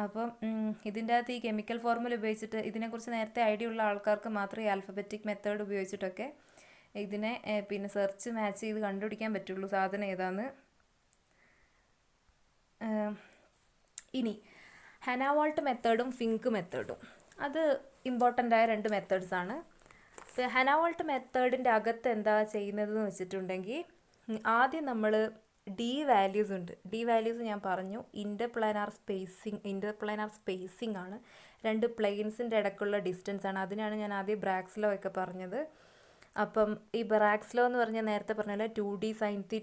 അപ്പം ഇതിൻ്റെ അകത്ത് ഈ കെമിക്കൽ ഫോർമുല ഉപയോഗിച്ചിട്ട്, ഇതിനെക്കുറിച്ച് നേരത്തെ ഐഡിയ ഉള്ള ആൾക്കാർക്ക് മാത്രമേ ആൽഫബറ്റിക് മെത്തേഡ് ഉപയോഗിച്ചിട്ടൊക്കെ ഇതിനെ പിന്നെ സെർച്ച് മാച്ച് ചെയ്ത് കണ്ടുപിടിക്കാൻ പറ്റുള്ളൂ സാധനം ഏതാന്ന്. ഇനി ഹനാവാൾട്ട് മെത്തേഡും ഫിങ്ക് മെത്തേഡും, അത് ഇമ്പോർട്ടൻ്റ് ആയ 2 മെത്തേഡ്സാണ്. ഹനാവാൾട്ട് മെത്തേഡിൻ്റെ അകത്ത് എന്താ ചെയ്യുന്നതെന്ന് വെച്ചിട്ടുണ്ടെങ്കിൽ, ആദ്യം നമ്മൾ ഡി വാല്യൂസ് ഉണ്ട്. ഡി വാല്യൂസ് ഞാൻ പറഞ്ഞു ഇൻ്റർപ്ലാനാർ സ്പേസിംഗ് ആണ്. 2 പ്ലെയിൻസിൻ്റെ ഇടയ്ക്കുള്ള ഡിസ്റ്റൻസ് ആണ്. അതിനാണ് ഞാൻ ആദ്യം ബ്രാഗ്സ് ലോ ഒക്കെ പറഞ്ഞത്. അപ്പം ഈ ബ്രാഗ്സ് ലോ എന്ന് പറഞ്ഞാൽ നേരത്തെ പറഞ്ഞാൽ 2D sin θ =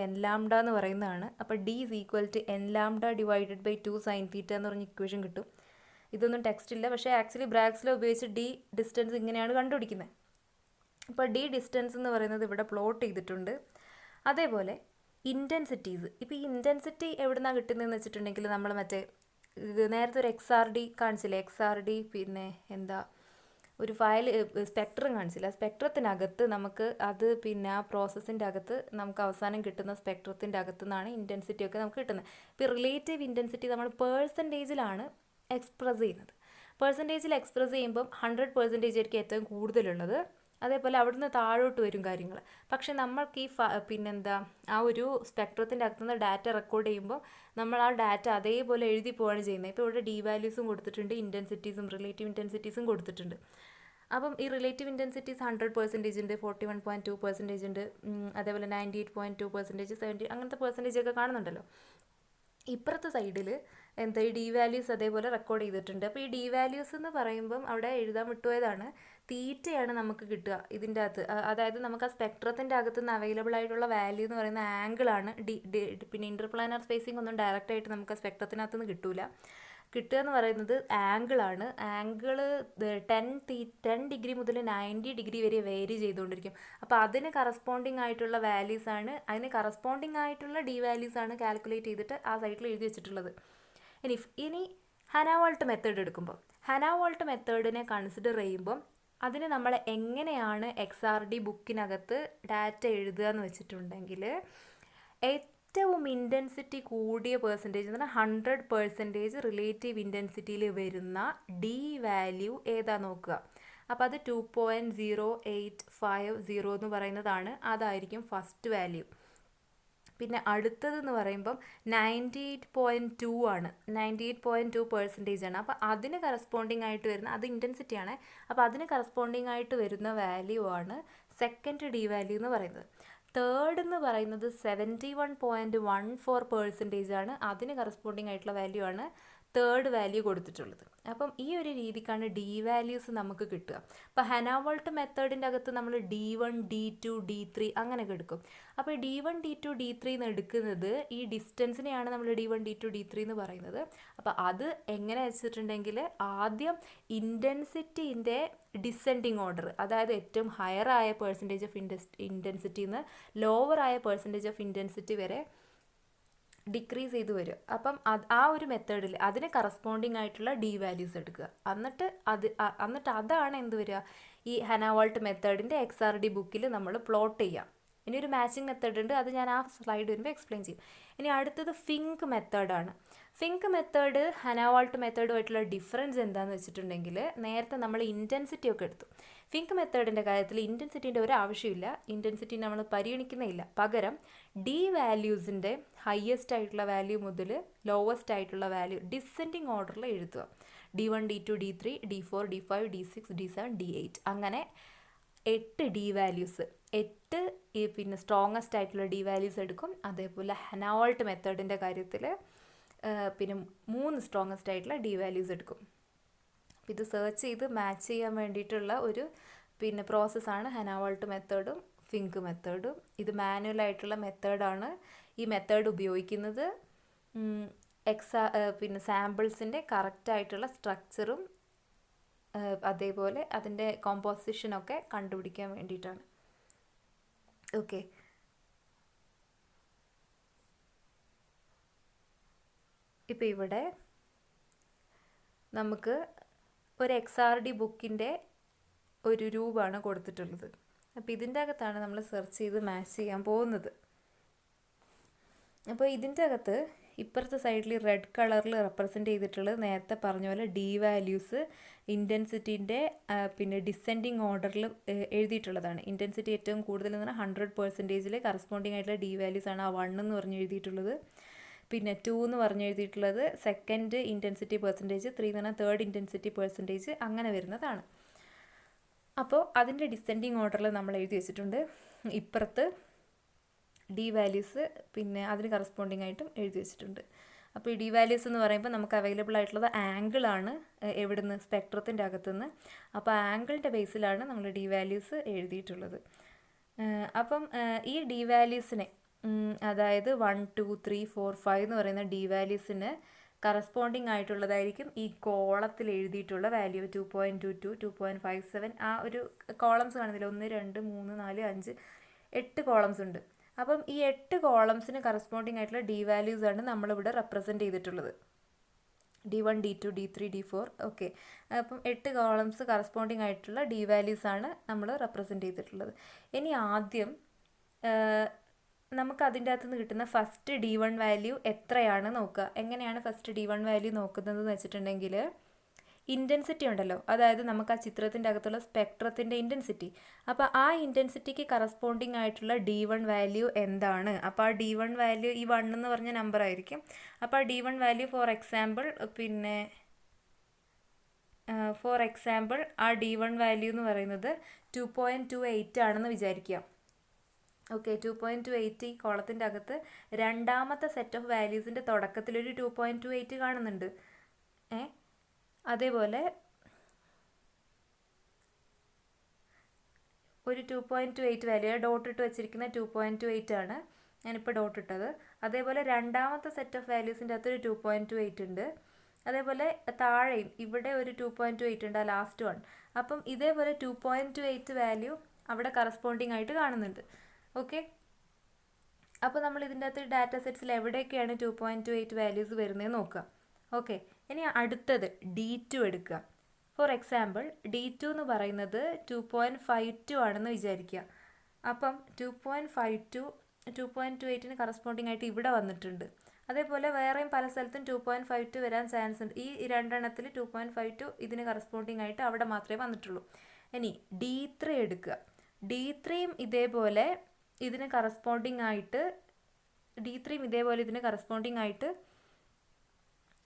n ലാംഡ എന്ന് പറയുന്നതാണ്. അപ്പോൾ D = n ലാംഡ / 2 sin θ എന്ന് പറഞ്ഞ ഇക്വേഷൻ കിട്ടും. ഇതൊന്നും ടെക്സ്റ്റ് ഇല്ല, പക്ഷേ ആക്ച്വലി ബ്രാഗ്സ് ലോ ഉപയോഗിച്ച് D ഡിസ്റ്റൻസ് ഇങ്ങനെയാണ് കണ്ടുപിടിക്കുന്നത്. അപ്പോൾ D ഡിസ്റ്റൻസ് എന്ന് പറയുന്നത് ഇവിടെ പ്ലോട്ട് ചെയ്തിട്ടുണ്ട്. അതേപോലെ ഇൻറ്റൻസിറ്റീസ്, ഇപ്പോൾ ഈ ഇൻറ്റൻസിറ്റി എവിടെ നിന്നാണ് കിട്ടുന്നതെന്ന് വെച്ചിട്ടുണ്ടെങ്കിൽ, നമ്മൾ മറ്റേ നേരത്തെ ഒരു XRD കാണിച്ചില്ലേ, XRD പിന്നെ എന്താ ഒരു ഫയൽ സ്പെക്ട്രം കാണിച്ചില്ല, സ്പെക്ട്രത്തിനകത്ത് നമുക്ക് അത് പിന്നെ ആ പ്രോസസ്സിൻ്റെ അകത്ത് നമുക്ക് അവസാനം കിട്ടുന്ന സ്പെക്ട്രത്തിൻ്റെ അകത്തു നിന്നാണ് ഇൻറ്റൻസിറ്റി ഒക്കെ നമുക്ക് കിട്ടുന്നത്. ഇപ്പോൾ റിലേറ്റീവ് ഇൻറ്റൻസിറ്റി നമ്മൾ പേഴ്സൻറ്റേജിലാണ് എക്സ്പ്രസ് ചെയ്യുന്നത്. പേഴ്സൻറ്റേജിൽ എക്സ്പ്രസ് ചെയ്യുമ്പം 100% ആയിരിക്കും ഏറ്റവും കൂടുതലുള്ളത്. അതേപോലെ അവിടുന്ന് താഴോട്ട് വരും കാര്യങ്ങൾ. പക്ഷെ നമ്മൾക്ക് ഈ പിന്നെന്താ ആ ഒരു സ്പെക്ട്രത്തിൻ്റെ അകത്തുനിന്ന് ഡാറ്റ റെക്കോർഡ് ചെയ്യുമ്പോൾ നമ്മൾ ആ ഡാറ്റ അതേപോലെ എഴുതി പോവുകയാണ് ചെയ്യുന്നത്. ഇപ്പോൾ ഇവിടെ ഡി വാല്യൂസും കൊടുത്തിട്ടുണ്ട്, ഇൻറ്റൻസിറ്റീസും റിലേറ്റീവ് ഇൻറ്റൻസിറ്റീസും കൊടുത്തിട്ടുണ്ട്. അപ്പം ഈ റിലേറ്റീവ് ഇൻറ്റൻസിറ്റീസ് 100% ഉണ്ട്, 41.2% ഉണ്ട്, അതേപോലെ 98.2%, 70 അങ്ങനത്തെ പെർസെൻറ്റേജ് ഒക്കെ കാണുന്നുണ്ടല്ലോ. ഇപ്പുറത്തെ സൈഡിൽ എന്താ ഈ ഡി വാല്യൂസ് അതേപോലെ റെക്കോർഡ് ചെയ്തിട്ടുണ്ട്. അപ്പോൾ ഈ ഡി വാല്യൂസ് എന്ന് പറയുമ്പം അവിടെ എഴുതാൻ വിട്ടുപോയതാണ്, തീറ്റയാണ് നമുക്ക് കിട്ടുക ഇതിൻ്റെ അകത്ത്. അതായത് നമുക്ക് ആ സ്പെക്ട്രത്തിൻ്റെ അകത്ത് നിന്ന് അവൈലബിൾ ആയിട്ടുള്ള വാല്യൂ എന്ന് പറയുന്ന ആംഗിളാണ്. പിന്നെ ഇൻ്റർപ്ലാനാർ സ്പേസിംഗ് ഒന്നും ഡയറക്റ്റായിട്ട് നമുക്ക് ആ സ്പെക്ട്രത്തിനകത്ത് നിന്ന് കിട്ടില്ല. കിട്ടുക എന്ന് പറയുന്നത് ആംഗിളാണ്. ആംഗിള് 10 ഡിഗ്രി മുതൽ 90 ഡിഗ്രി വരെ വേരി ചെയ്തുകൊണ്ടിരിക്കും. അപ്പോൾ അതിന് കറസ്പോണ്ടിങ് ആയിട്ടുള്ള വാല്യൂസാണ്, അതിന് കറസ്പോണ്ടിങ് ആയിട്ടുള്ള ഡി വാല്യൂസാണ് കാൽക്കുലേറ്റ് ചെയ്തിട്ട് ആ സൈഡിൽ എഴുതി വെച്ചിട്ടുള്ളത്. ഇനി ഹനാവാൾട്ട് മെത്തേഡ് എടുക്കുമ്പോൾ, ഹനാവാൾട്ട് മെത്തേഡിനെ കൺസിഡർ ചെയ്യുമ്പം അതിന് നമ്മൾ എങ്ങനെയാണ് XRD ബുക്കിനകത്ത് ഡാറ്റ എഴുതുക എന്ന് വെച്ചിട്ടുണ്ടെങ്കിൽ, ഏറ്റവും ഇൻറ്റൻസിറ്റി കൂടിയ പെർസെൻറ്റേജ് എന്ന് പറഞ്ഞാൽ 100% റിലേറ്റീവ് ഇൻറ്റൻസിറ്റിയിൽ വരുന്ന ഡി വാല്യൂ ഏതാ നോക്കുക. അപ്പോൾ അത് 2.0850 എന്ന് പറയുന്നതാണ്. അതായിരിക്കും ഫസ്റ്റ് വാല്യൂ. പിന്നെ അടുത്തതെന്ന് പറയുമ്പം 98.2 ആണ്, 98.2% ആണ്. അപ്പോൾ അതിന് കറസ്പോണ്ടിങ് ആയിട്ട് വരുന്ന, അത് ഇൻറ്റൻസിറ്റി ആണ്, അപ്പോൾ അതിന് കറസ്പോണ്ടിങ് ആയിട്ട് വരുന്ന വാല്യൂ ആണ് സെക്കൻഡ് ഡി വാല്യൂ എന്ന് പറയുന്നത്. തേർഡ് എന്ന് പറയുന്നത് 71.14% ആണ്, അതിന് കറസ്പോണ്ടിങ് ആയിട്ടുള്ള വാല്യൂ ആണ് തേർഡ് വാല്യൂ കൊടുത്തിട്ടുള്ളത്. അപ്പം ഈ ഒരു രീതിക്കാണ് ഡി വാല്യൂസ് നമുക്ക് കിട്ടുക. അപ്പോൾ ഹനാവാൾട്ട് മെത്തേഡിൻ്റെ അകത്ത് നമ്മൾ D1, D2, D3 അങ്ങനെയൊക്കെ എടുക്കും. അപ്പോൾ D1, D2, D3 എന്ന് എടുക്കുന്നത് ഈ ഡിസ്റ്റൻസിനെയാണ് നമ്മൾ D1, D2, D3 എന്ന് പറയുന്നത്. അപ്പോൾ അത് എങ്ങനെ വെച്ചിട്ടുണ്ടെങ്കിൽ, ആദ്യം ഇൻറ്റൻസിറ്റീൻ്റെ ഡിസെൻഡിങ് ഓർഡർ, അതായത് ഏറ്റവും ഹയർ ആയ പെർസെൻറ്റേജ് ഓഫ് ഇൻറ്റൻസിറ്റിന്ന് ലോവർ ആയ പെർസെൻറ്റേജ് ഓഫ് ഇൻറ്റൻസിറ്റി വരെ ഡിക്രീസ് ചെയ്ത് വരും. അപ്പം ആ ഒരു മെത്തേഡിൽ അതിന് കറസ്പോണ്ടിങ് ആയിട്ടുള്ള ഡി വാല്യൂസ് എടുക്കുക. എന്നിട്ട് അതാണ് എന്ത് വരിക, ഈ ഹനാവാൾട്ട് മെത്തേഡിൻ്റെ XRD ബുക്കിൽ നമ്മൾ പ്ലോട്ട് ചെയ്യാം. ഇനി ഒരു മാച്ചിങ് മെത്തേഡ് ഉണ്ട്, അത് ഞാൻ ആ സ്ലൈഡ് വരുമ്പോൾ എക്സ്പ്ലെയിൻ ചെയ്യും. ഇനി അടുത്തത് ഫിങ്ക് മെത്തേഡാണ്. ഫിങ്ക് മെത്തേഡ് ഹനാവാൾട്ട് മെത്തേഡുമായിട്ടുള്ള ഡിഫറൻസ് എന്താണെന്ന് വെച്ചിട്ടുണ്ടെങ്കിൽ, നേരത്തെ നമ്മൾ ഇൻറ്റൻസിറ്റി ഒക്കെ എടുത്തു. ഫിങ്ക് മെത്തേഡിൻ്റെ കാര്യത്തിൽ ഇൻറ്റൻസിറ്റീൻ്റെ ഒരു ആവശ്യമില്ല, ഇൻറ്റൻസിറ്റി നമ്മൾ പരിഗണിക്കുന്നേയില്ല. പകരം ഡി വാല്യൂസിൻ്റെ ഹയസ്റ്റ് ആയിട്ടുള്ള വാല്യൂ മുതൽ ലോവസ്റ്റ് ആയിട്ടുള്ള വാല്യൂ ഡിസെൻഡിങ് ഓർഡറിൽ എഴുതുക. D1, D2, D3, D4, D5, D6, D7, D8 അങ്ങനെ 8 ഡി വാല്യൂസ്, 8 പിന്നെ സ്ട്രോങ്ങസ്റ്റ് ആയിട്ടുള്ള ഡി വാല്യൂസ് എടുക്കും. അതേപോലെ ഹനാവാൾട്ട് മെത്തേഡിൻ്റെ കാര്യത്തിൽ പിന്നെ 3 സ്ട്രോങ്ങസ്റ്റ് ആയിട്ടുള്ള ഡി വാല്യൂസ് എടുക്കും. അപ്പോൾ ഇത് സെർച്ച് ചെയ്ത് മാച്ച് ചെയ്യാൻ വേണ്ടിയിട്ടുള്ള ഒരു പിന്നെ പ്രോസസ്സാണ് ഹനാവാൾട്ട് മെത്തേഡും ഫിങ്ക് മെത്തേഡും. ഇത് മാനുവലായിട്ടുള്ള മെത്തേഡാണ്. ഈ മെത്തേഡ് ഉപയോഗിക്കുന്നത് പിന്നെ സാമ്പിൾസിൻ്റെ കറക്റ്റായിട്ടുള്ള സ്ട്രക്ചറും അതേപോലെ അതിൻ്റെ കോമ്പോസിഷനൊക്കെ കണ്ടുപിടിക്കാൻ വേണ്ടിയിട്ടാണ്. ഓക്കെ, ഇപ്പോൾ ഇവിടെ നമുക്ക് ഒരു XRD ബുക്കിൻ്റെ ഒരു രൂപമാണ് കൊടുത്തിട്ടുള്ളത്. അപ്പോൾ ഇതിൻ്റെ അകത്താണ് നമ്മൾ സെർച്ച് ചെയ്ത് മാച്ച് ചെയ്യാൻ പോകുന്നത്. അപ്പോൾ ഇതിൻ്റെ അകത്ത് ഇപ്പുറത്തെ സൈഡിൽ റെഡ് കളറിൽ റെപ്രസെൻ്റ് ചെയ്തിട്ടുള്ളത് നേരത്തെ പറഞ്ഞ പോലെ ഡി വാല്യൂസ് ഇൻറ്റൻസിറ്റീൻ്റെ പിന്നെ ഡിസെൻഡിങ് ഓർഡറിൽ എഴുതിയിട്ടുള്ളതാണ്. ഇൻറ്റൻസിറ്റി ഏറ്റവും കൂടുതൽ എന്ന് പറഞ്ഞാൽ 100%-ൽ കറസ്പോണ്ടിങ് ആയിട്ടുള്ള ഡി വാല്യൂസ് ആണ് ആ 1 എന്ന് പറഞ്ഞ് എഴുതിയിട്ടുള്ളത്. പിന്നെ 2 എന്ന് പറഞ്ഞ് എഴുതിയിട്ടുള്ളത് സെക്കൻഡ് ഇൻറ്റൻസിറ്റി പെർസെൻറ്റേജ്, 3 എന്ന് പറഞ്ഞാൽ തേർഡ് ഇൻറ്റൻസിറ്റി പെർസെൻറ്റേജ്, അങ്ങനെ വരുന്നതാണ്. അപ്പോൾ അതിൻ്റെ ഡിസെൻഡിങ് ഓർഡറിൽ നമ്മൾ എഴുതി വെച്ചിട്ടുണ്ട്. ഇപ്പുറത്ത് ഡി വാല്യൂസ് പിന്നെ അതിന് കറസ്പോണ്ടിങ് ആയിട്ടും എഴുതി വെച്ചിട്ടുണ്ട്. അപ്പോൾ ഈ ഡി വാല്യൂസ് എന്ന് പറയുമ്പോൾ നമുക്ക് അവൈലബിൾ ആയിട്ടുള്ളത് ആംഗിളാണ്. എവിടുന്ന്? സ്പെക്ട്രത്തിൻ്റെ അകത്തുനിന്ന്. അപ്പോൾ ആംഗിളിൻ്റെ ബേസിലാണ് നമ്മൾ ഡി വാല്യൂസ് എഴുതിയിട്ടുള്ളത്. അപ്പം ഈ ഡി വാല്യൂസിനെ അതായത് 1, 2, 3, 4, 5 എന്ന് പറയുന്ന ഡി വാല്യൂസിന് കറസ്പോണ്ടിങ് ആയിട്ടുള്ളതായിരിക്കും ഈ കോളത്തിൽ എഴുതിയിട്ടുള്ള വാല്യൂ. 2.22, 2.57 ആ ഒരു കോളംസ് കാണുന്നില്ല. 1, 2, 3, 4, 5, 8 കോളംസ് ഉണ്ട്. അപ്പം ഈ 8 കോളംസിന് കറസ്പോണ്ടിങ് ആയിട്ടുള്ള ഡി വാല്യൂസ് ആണ് നമ്മളിവിടെ റെപ്രസെൻറ്റ് ചെയ്തിട്ടുള്ളത്. D1, D2, D3, D4. Okay, അപ്പം 8 കോളംസ് കറസ്പോണ്ടിങ് ആയിട്ടുള്ള ഡി വാല്യൂസ് ആണ് നമ്മൾ റെപ്രസെൻറ്റ് ചെയ്തിട്ടുള്ളത്. ഇനി ആദ്യം നമുക്ക് അതിൻ്റെ അകത്ത് നിന്ന് കിട്ടുന്ന ഫസ്റ്റ് D1 വാല്യൂ എത്രയാണ് നോക്കുക. എങ്ങനെയാണ് ഫസ്റ്റ് D1 വാല്യൂ നോക്കുന്നതെന്ന് വെച്ചിട്ടുണ്ടെങ്കിൽ ഇൻറ്റൻസിറ്റി ഉണ്ടല്ലോ, അതായത് നമുക്ക് ആ ചിത്രത്തിൻ്റെ അകത്തുള്ള സ്പെക്ട്രത്തിൻ്റെ ഇൻറ്റൻസിറ്റി. അപ്പോൾ ആ ഇൻറ്റൻസിറ്റിക്ക് കറസ്പോണ്ടിങ് ആയിട്ടുള്ള D1 വാല്യൂ എന്താണ്? അപ്പോൾ ആ D1 വാല്യൂ ഈ 1 എന്ന് പറഞ്ഞ നമ്പർ ആയിരിക്കും. അപ്പോൾ ആ D1 വാല്യൂ ഫോർ എക്സാമ്പിൾ ആ D1 വാല്യൂ എന്ന് പറയുന്നത് 2.28 ആണെന്ന് വിചാരിക്കുക. ഓക്കെ, 2.28 ഈ കോളത്തിൻ്റെ അകത്ത് രണ്ടാമത്തെ സെറ്റ് ഓഫ് വാല്യൂസിൻ്റെ തുടക്കത്തിലൊരു 2.28 കാണുന്നുണ്ട്. അതേപോലെ ഒരു 2.28 വാല്യൂ ഡോട്ട് ഇട്ട് വെച്ചിരിക്കുന്ന 2.28 ആണ് ഞാനിപ്പോൾ ഡോട്ട് ഇട്ടത്. അതേപോലെ രണ്ടാമത്തെ സെറ്റ് ഓഫ് വാല്യൂസിൻ്റെ അകത്ത് ഒരു 2.28 ഉണ്ട്. അതേപോലെ താഴെയും ഇവിടെ ഒരു 2.28 ഉണ്ട്, ആ ലാസ്റ്റ് വൺ. അപ്പം ഇതേപോലെ 2.28 വാല്യൂ അവിടെ കറസ്പോണ്ടിങ് ആയിട്ട് കാണുന്നുണ്ട്. ഓക്കെ, അപ്പോൾ നമ്മൾ ഇതിൻ്റെ അകത്ത് ഡാറ്റ സെറ്റ്സിൽ എവിടെയൊക്കെയാണ് 2.28 വാല്യൂസ് വരുന്നത് നോക്കുക. ഓക്കെ, ഇനി അടുത്തത് D2 എടുക്കുക. ഫോർ എക്സാമ്പിൾ D2 എന്ന് പറയുന്നത് 2.52 ആണെന്ന് വിചാരിക്കുക. അപ്പം 2.28ന് കറസ്പോണ്ടിങ് ആയിട്ട് ഇവിടെ വന്നിട്ടുണ്ട്. അതേപോലെ വേറെയും പല സ്ഥലത്തും 2.52 വരാൻ ചാൻസ് ഉണ്ട്. ഈ രണ്ടെണ്ണത്തിൽ 2.52 ഇതിന് കറസ്പോണ്ടിങ് ആയിട്ട് അവിടെ മാത്രമേ വന്നിട്ടുള്ളൂ. ഇനി D3 എടുക്കുക. D3യും ഇതേപോലെ ഇതിന് കറസ്പോണ്ടിങ് ആയിട്ട്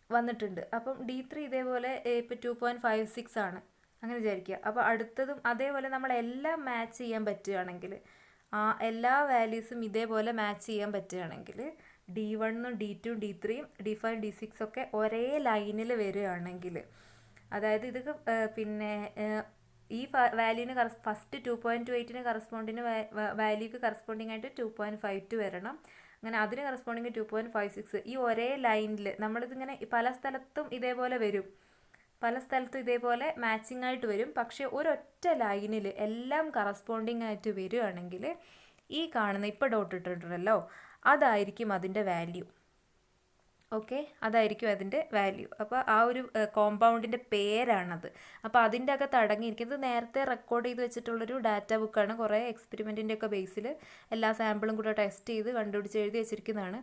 വന്നിട്ടുണ്ട്. അപ്പം D3 ഇതേപോലെ ഇപ്പോൾ 2.56 ആണ് അങ്ങനെ വിചാരിക്കുക. അപ്പോൾ അടുത്തതും അതേപോലെ നമ്മളെല്ലാം മാച്ച് ചെയ്യാൻ പറ്റുകയാണെങ്കിൽ, ആ എല്ലാ വാല്യൂസും ഇതേപോലെ മാച്ച് ചെയ്യാൻ പറ്റുകയാണെങ്കിൽ D1ഉം D2ഉം D3യും D5 D6 ഒക്കെ ഒരേ ലൈനിൽ വരികയാണെങ്കിൽ, അതായത് ഇത് പിന്നെ ഈ വാല്യൂവിന് ഫസ്റ്റ് 2.28ന് കറസ്പോണ്ടിങ് വാല്യൂക്ക് കറസ്പോണ്ടിങ് ആയിട്ട് 2.52 വരണം. അങ്ങനെ അതിന് കറസ്പോണ്ടിങ് 2.56. ഈ ഒരേ ലൈനിൽ നമ്മളിതിങ്ങനെ പല സ്ഥലത്തും ഇതേപോലെ വരും, പല സ്ഥലത്തും ഇതേപോലെ മാച്ചിങ് ആയിട്ട് വരും. പക്ഷേ ഒരൊറ്റ ലൈനിൽ എല്ലാം കറസ്പോണ്ടിങ് ആയിട്ട് വരികയാണെങ്കിൽ ഈ കാണുന്ന ഇപ്പോൾ ഡോട്ട് ഇട്ടിട്ടുണ്ടല്ലോ അതായിരിക്കും അതിൻ്റെ വാല്യൂ. ഓക്കെ, അതായിരിക്കും അതിൻ്റെ വാല്യൂ. അപ്പോൾ ആ ഒരു കോമ്പൗണ്ടിൻ്റെ പേരാണത്. അപ്പോൾ അതിൻ്റെ അകത്ത് അടങ്ങിയിരിക്കുന്നത് നേരത്തെ റെക്കോർഡ് ചെയ്ത് വെച്ചിട്ടുള്ളൊരു ഡാറ്റ ബുക്കാണ്. കുറേ എക്സ്പെരിമെൻറ്റിൻ്റെ ഒക്കെ ബേസിൽ എല്ലാ സാമ്പിളും കൂടെ ടെസ്റ്റ് ചെയ്ത് കണ്ടുപിടിച്ച് എഴുതി വെച്ചിരിക്കുന്നതാണ്.